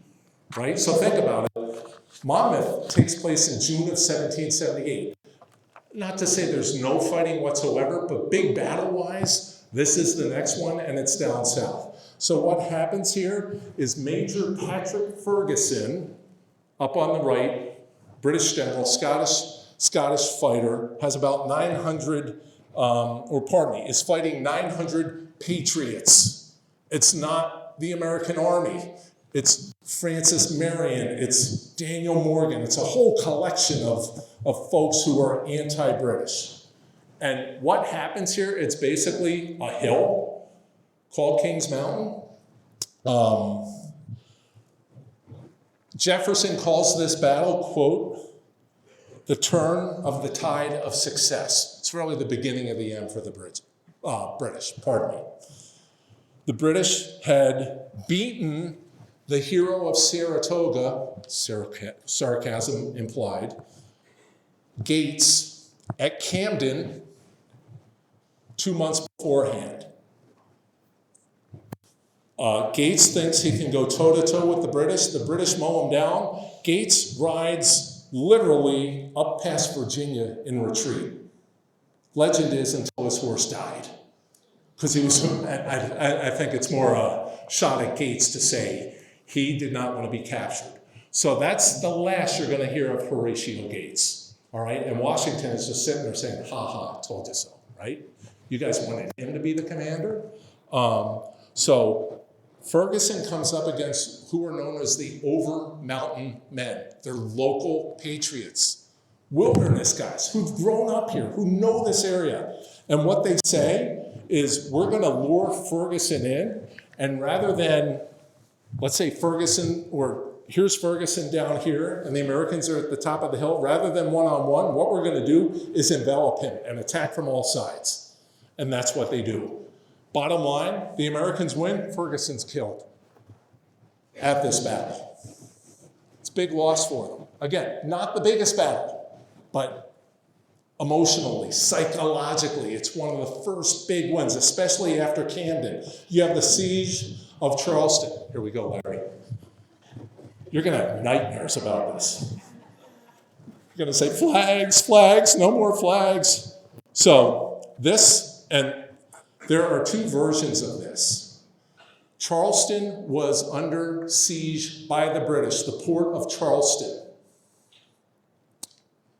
S1: right? So think about it. Monmouth takes place in June of 1778. Not to say there's no fighting whatsoever, but big battle-wise, this is the next one, and it's down south. So what happens here is Major Patrick Ferguson, up on the right, British general, Scottish fighter, has about 900, is fighting 900 patriots It's not the American Army. It's Francis Marion. It's Daniel Morgan. It's a whole collection of folks who are anti-British. And what happens here, it's basically a hill called Kings Mountain. Jefferson calls this battle, quote, the turn of the tide of success. It's really the beginning of the end for the British, pardon me. The British had beaten the hero of Saratoga, sarcasm implied, Gates, at Camden 2 months beforehand. Gates thinks he can go toe-to-toe with the British mow him down. Gates rides literally up past Virginia in retreat. Legend is until his horse died. Because he was, I think it's more a shot at Gates to say he did not want to be captured. So that's the last you're going to hear of Horatio Gates, all right? And Washington is just sitting there saying, ha ha, told you so, right? You guys wanted him to be the commander? So Ferguson comes up against who are known as the Over Mountain Men. They're local patriots, wilderness guys who've grown up here, who know this area. And what they say is, we're going to lure Ferguson in, and rather than, let's say Ferguson, or here's Ferguson down here, and the Americans are at the top of the hill, rather than one-on-one, what we're going to do is envelop him and attack from all sides. And that's what they do. Bottom line, the Americans win, Ferguson's killed at this battle. It's a big loss for them. Again, not the biggest battle, but emotionally, psychologically, it's one of the first big wins, especially after Camden. You have the siege of Charleston. Here we go, Larry. You're going to have nightmares about this. You're going to say, flags, flags, no more flags. So this, and there are two versions of this. Charleston was under siege by the British, the port of Charleston.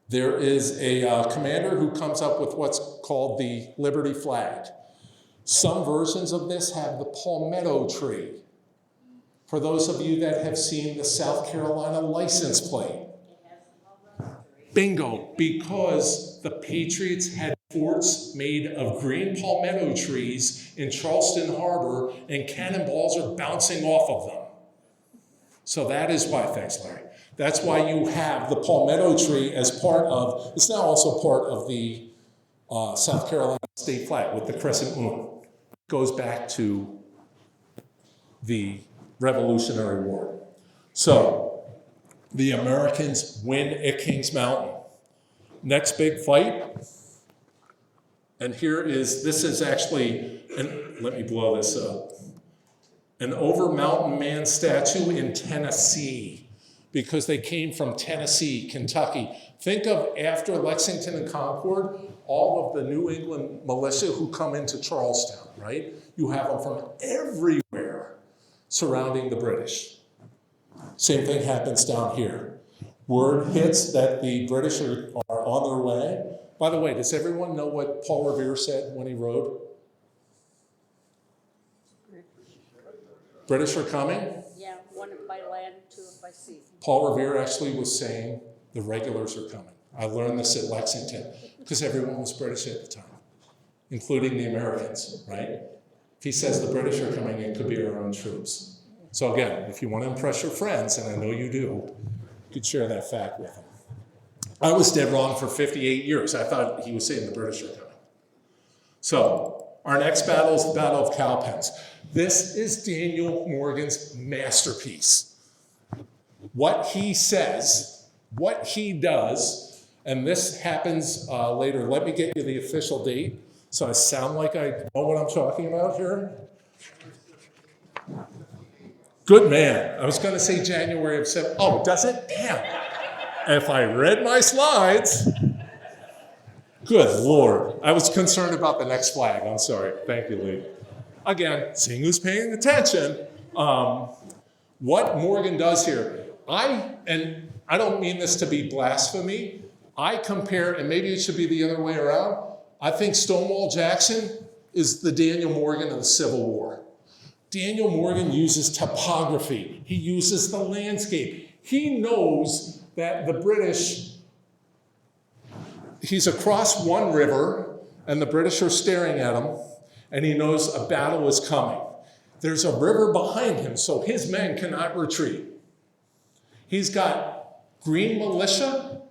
S1: There is a commander who comes up with what's called the Liberty flag. Some versions of this have the palmetto tree. For those of you that have seen the South Carolina license plate. Bingo, because the Patriots had forts made of green palmetto trees in Charleston Harbor, and cannonballs are bouncing off of them. So that is why, thanks Larry, that's why you have the palmetto tree as part of, it's now also part of the South Carolina state flag with the crescent moon. It goes back to the Revolutionary War. So the Americans win at Kings Mountain. Next big fight, and this is actually, and let me blow this up, an Over Mountain Man statue in Tennessee, because they came from Tennessee, Kentucky. Think of after Lexington and Concord, all of the New England militia who come into Charlestown, right? You have them from everywhere surrounding the British. Same thing happens down here. Word hits that the British are on their way. By the way, does everyone know what Paul Revere said when he rode? British are coming?
S6: Yeah, one by land, two by sea.
S1: Paul Revere actually was saying the regulars are coming. I learned this at Lexington because everyone was British at the time, including the Americans, right? If he says the British are coming, it could be our own troops. So again, if you want to impress your friends, and I know you do, you could share that fact with them. I was dead wrong for 58 years. I thought he was saying the British are coming. So our next battle is the Battle of Cowpens. This is Daniel Morgan's masterpiece. What he says, what he does, and this happens later. Let me get you the official date so I sound like I know what I'm talking about here. Good man. I was going to say January of 7. Oh, does it? Damn. If I read my slides. Good Lord. I was concerned about the next flag. I'm sorry. Thank you, Lee. Again, seeing who's paying attention. What Morgan does here, and I don't mean this to be blasphemy, I compare, and maybe it should be the other way around, I think Stonewall Jackson is the Daniel Morgan of the Civil War. Daniel Morgan uses topography. He uses the landscape. He knows that the British, he's across one river and the British are staring at him, and he knows a battle is coming. There's a river behind him, so his men cannot retreat. He's got green militia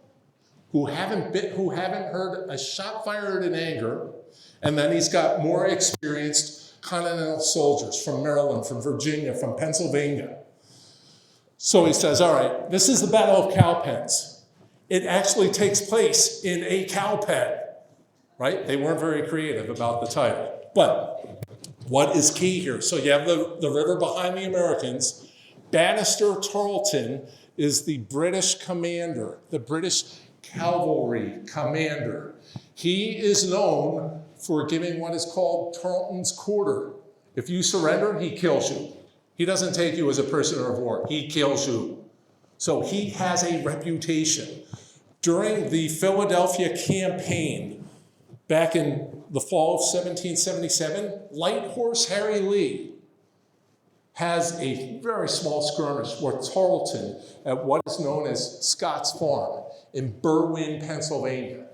S1: who haven't heard a shot fired in anger, and then he's got more experienced Continental soldiers from Maryland, from Virginia, from Pennsylvania. So he says, all right, this is the Battle of Cowpens. It actually takes place in a cow pen, right? They weren't very creative about the title. But what is key here? So you have the river behind the Americans. Bannister Tarleton is the British commander, the British cavalry commander. He is known for giving what is called Tarleton's Quarter. If you surrender, he kills you. He doesn't take you as a prisoner of war. He kills you. So he has a reputation. During the Philadelphia campaign, back in the fall of 1777, Light Horse Harry Lee has a very small skirmish with Tarleton at what is known as Scott's Farm in Berwyn, Pennsylvania.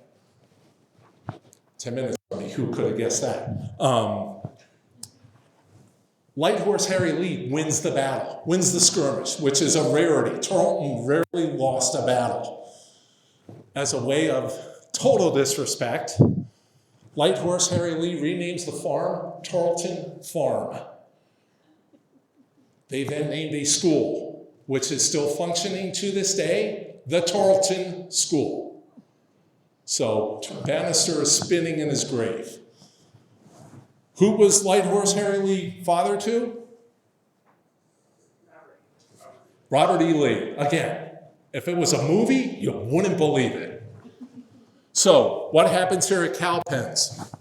S1: 10 minutes on me, who could have guessed that? Light Horse Harry Lee wins the battle, wins the skirmish, which is a rarity. Tarleton rarely lost a battle. As a way of total disrespect, Light Horse Harry Lee renames the farm Tarleton Farm. They then named a school, which is still functioning to this day, the Tarleton School. So Bannister is spinning in his grave. Who was Light Horse Harry Lee father to? Robert E. Lee. Again, if it was a movie, you wouldn't believe it. So what happens here at Cowpens?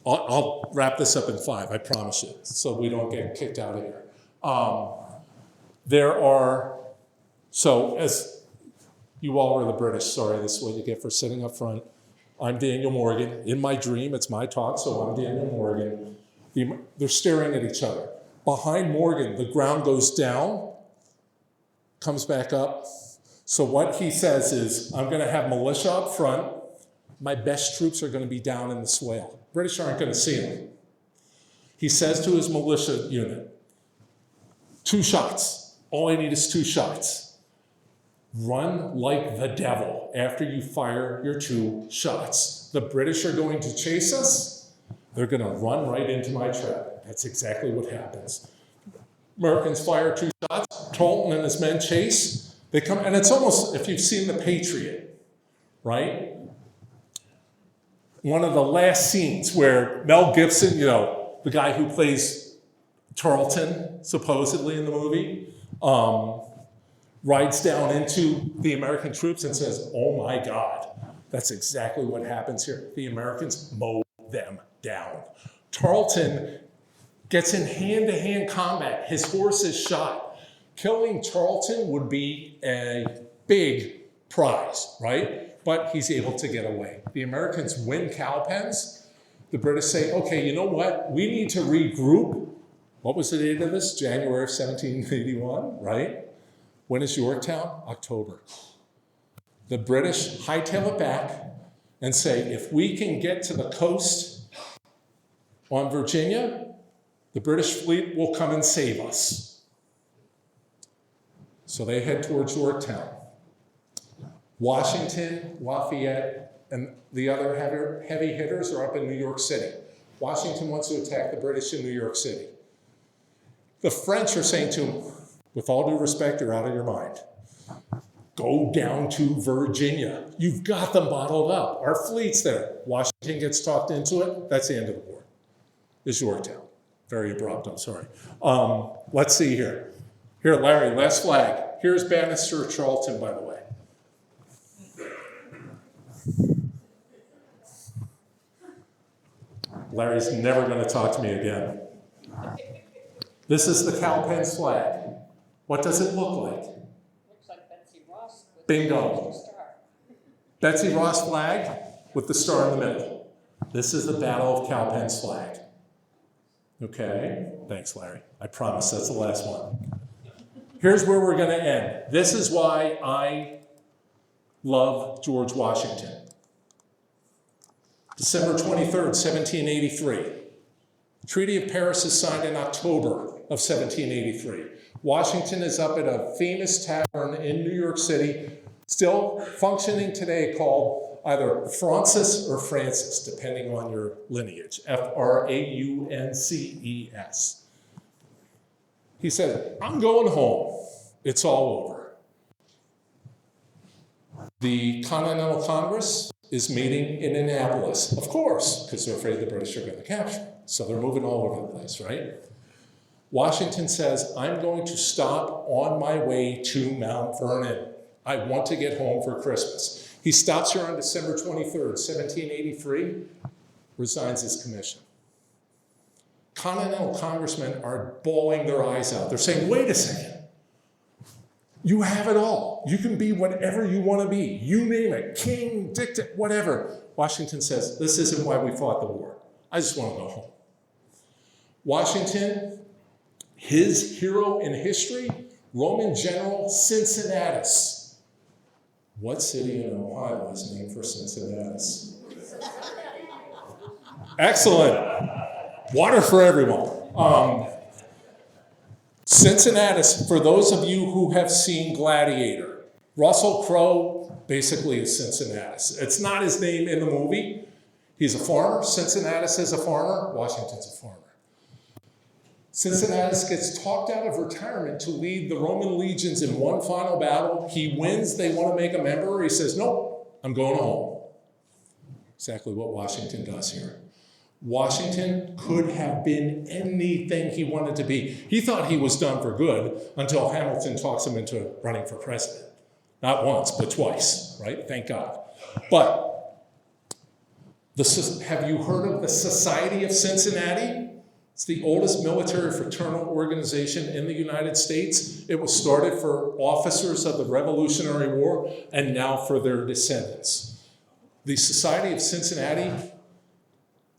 S1: I'll wrap this up in 5, I promise you, so we don't get kicked out of here. So as you all are the British, sorry, this is what you get for sitting up front. I'm Daniel Morgan. In my dream, it's my talk, so I'm Daniel Morgan. They're staring at each other. Behind Morgan, the ground goes down, comes back up. So what he says is, I'm going to have militia up front. My best troops are going to be down in the swale. British aren't going to see them. He says to his militia unit, 2 shots. All I need is 2 shots. Run like the devil after you fire your 2 shots. The British are going to chase us. They're going to run right into my trap. That's exactly what happens. Americans fire 2 shots. Tarleton and his men chase. They come, and it's almost, if you've seen The Patriot, right? One of the last scenes where Mel Gibson, the guy who plays Tarleton, supposedly in the movie, rides down into the American troops and says, oh my God, that's exactly what happens here. The Americans mow them down. Tarleton gets in hand-to-hand combat. His horse is shot. Killing Tarleton would be a big prize, right? But he's able to get away. The Americans win Cowpens. The British say, okay, you know what? We need to regroup. What was the date of this? January of 1781, right? When is Yorktown? October. The British hightail it back and say, if we can get to the coast on Virginia, the British fleet will come and save us. So they head towards Yorktown. Washington, Lafayette, and the other heavy hitters are up in New York City. Washington wants to attack the British in New York City. The French are saying to him, with all due respect, you're out of your mind. Go down to Virginia. You've got them bottled up. Our fleet's there. Washington gets talked into it. That's the end of the war. It's Yorktown. Very abrupt, I'm sorry. Let's see here. Here, Larry, last flag. Here's Bannister Tarleton, by the way. Larry's never going to talk to me again. This is the Cowpens flag. What does it look like?
S6: Looks like Betsy Ross with
S1: Bingo.
S6: the star.
S1: Betsy Ross flag with the star in the middle. This is the Battle of Cowpens flag. Okay, thanks, Larry. I promise that's the last one. Here's where we're going to end. This is why I love George Washington. December 23rd, 1783. Treaty of Paris is signed in October of 1783. Washington is up at a famous tavern in New York City, still functioning today, called either Francis or Francis, depending on your lineage, Frances. He said, I'm going home. It's all over. The Continental Congress is meeting in Annapolis, of course, because they're afraid the British are going to capture them. So they're moving all over the place, right? Washington says, I'm going to stop on my way to Mount Vernon. I want to get home for Christmas. He stops here on December 23rd, 1783, resigns his commission. Continental congressmen are bawling their eyes out. They're saying, wait a second. You have it all. You can be whatever you want to be. You name it, king, dictator, whatever. Washington says, this isn't why we fought the war. I just want to go home. Washington, his hero in history, Roman general Cincinnatus. What city in Ohio is named for Cincinnatus? Excellent. Water for everyone. Cincinnatus, for those of you who have seen Gladiator, Russell Crowe basically is Cincinnatus. It's not his name in the movie. He's a farmer. Cincinnatus is a farmer. Washington's a farmer. Cincinnatus gets talked out of retirement to lead the Roman legions in one final battle. He wins. They want to make him emperor. He says, nope, I'm going home. Exactly what Washington does here. Washington could have been anything he wanted to be. He thought he was done for good until Hamilton talks him into running for president. Not once, but twice, right? Thank God. But have you heard of the Society of Cincinnati? It's the oldest military fraternal organization in the United States. It was started for officers of the Revolutionary War and now for their descendants. The Society of Cincinnati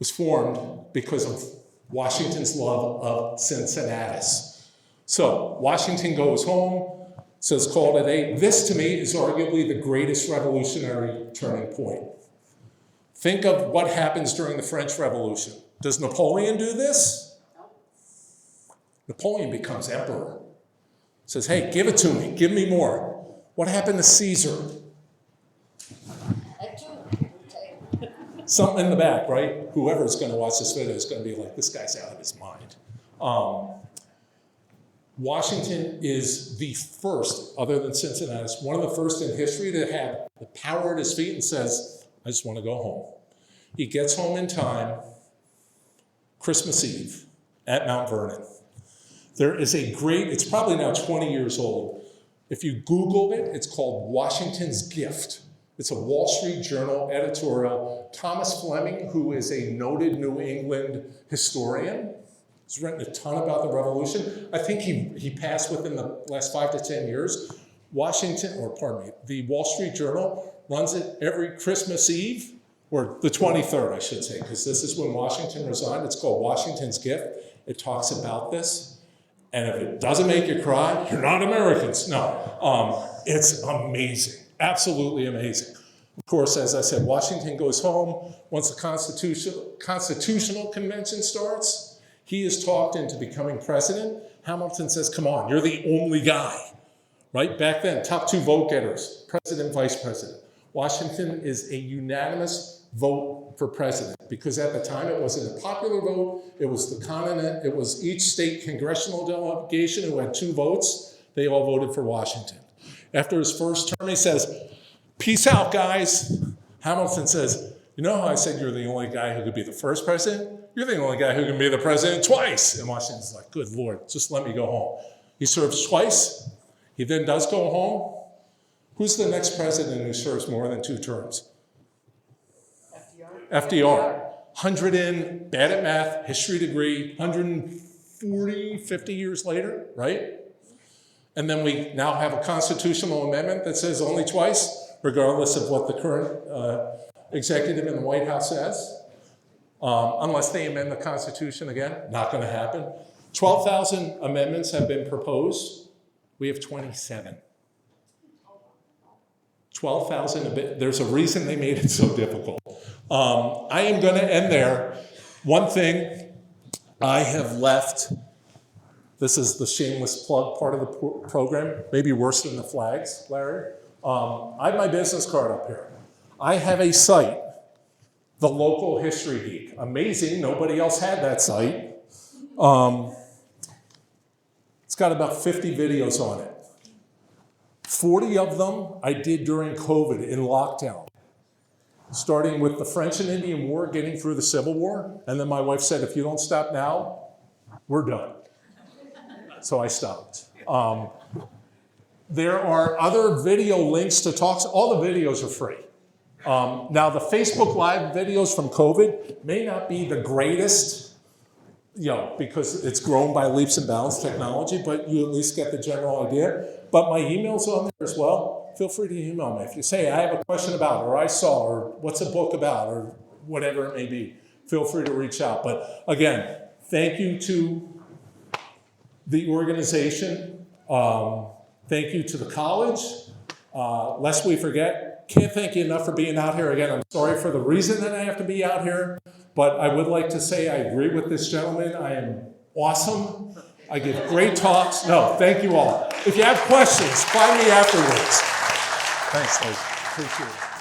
S1: was formed because of Washington's love of Cincinnatus. So Washington goes home, says call it a day. This to me is arguably the greatest revolutionary turning point. Think of what happens during the French Revolution. Does Napoleon do this? Napoleon becomes emperor. Says, hey, give it to me, give me more. What happened to Caesar? Something in the back, right? Whoever's going to watch this video is going to be like, this guy's out of his mind. Washington is the first, other than Cincinnati, one of the first in history to have the power at his feet and says, I just want to go home. He gets home in time, Christmas Eve at Mount Vernon. There is a great, it's probably now 20 years old. If you Googled it, it's called Washington's Gift. It's a Wall Street Journal editorial. Thomas Fleming, who is a noted New England historian, has written a ton about the Revolution. I think he passed within the last 5 to 10 years. The Wall Street Journal runs it every Christmas Eve, or the 23rd, I should say, because this is when Washington resigned. It's called Washington's Gift. It talks about this. And if it doesn't make you cry, you're not Americans. No, it's amazing. Absolutely amazing. Of course, as I said, Washington goes home. Once the Constitutional Convention starts, he is talked into becoming president. Hamilton says, come on, you're the only guy. Right? Back then, top 2 vote getters, president, vice president. Washington is a unanimous vote for president because at the time it wasn't a popular vote. It was the continent. It was each state congressional delegation who had 2 votes. They all voted for Washington. After his first term, he says, peace out, guys. Hamilton says, you know how I said you're the only guy who could be the first president? You're the only guy who can be the president twice. And Washington's like, good Lord, just let me go home. He serves twice. He then does go home. Who's the next president who serves more than 2 terms? FDR. 100 in, bad at math, history degree, 140, 50 years later, right? And then we now have a constitutional amendment that says only twice, regardless of what the current executive in the White House says. unless they amend the Constitution again. Not going to happen. 12,000 amendments have been proposed. We have 27. 12,000. There's a reason they made it so difficult. I am going to end there. One thing I have left. This is the shameless plug part of the program, maybe worse than the flags, Larry. I have my business card up here. I have a site, the local History Geek. Amazing, nobody else had that site. It's got about 50 videos on it. 40 of them I did during COVID in lockdown, starting with the French and Indian War, getting through the Civil War, and then my wife said, if you don't stop now, we're done. So I stopped. There are other video links to talks. All the videos are free. Now, the Facebook Live videos from COVID may not be the greatest, because it's grown by leaps and bounds technology, but you at least get the general idea. But my email's on there as well. Feel free to email me. If you say, I have a question about, or I saw, or what's a book about, or whatever it may be, feel free to reach out. But again, thank you to the organization. Thank you to the college. Lest we forget, can't thank you enough for being out here. Again, I'm sorry for the reason that I have to be out here, but I would like to say I agree with this gentleman. I am awesome. I give great talks. No, thank you all. If you have questions, find me afterwards. Thanks, Liz. Appreciate it.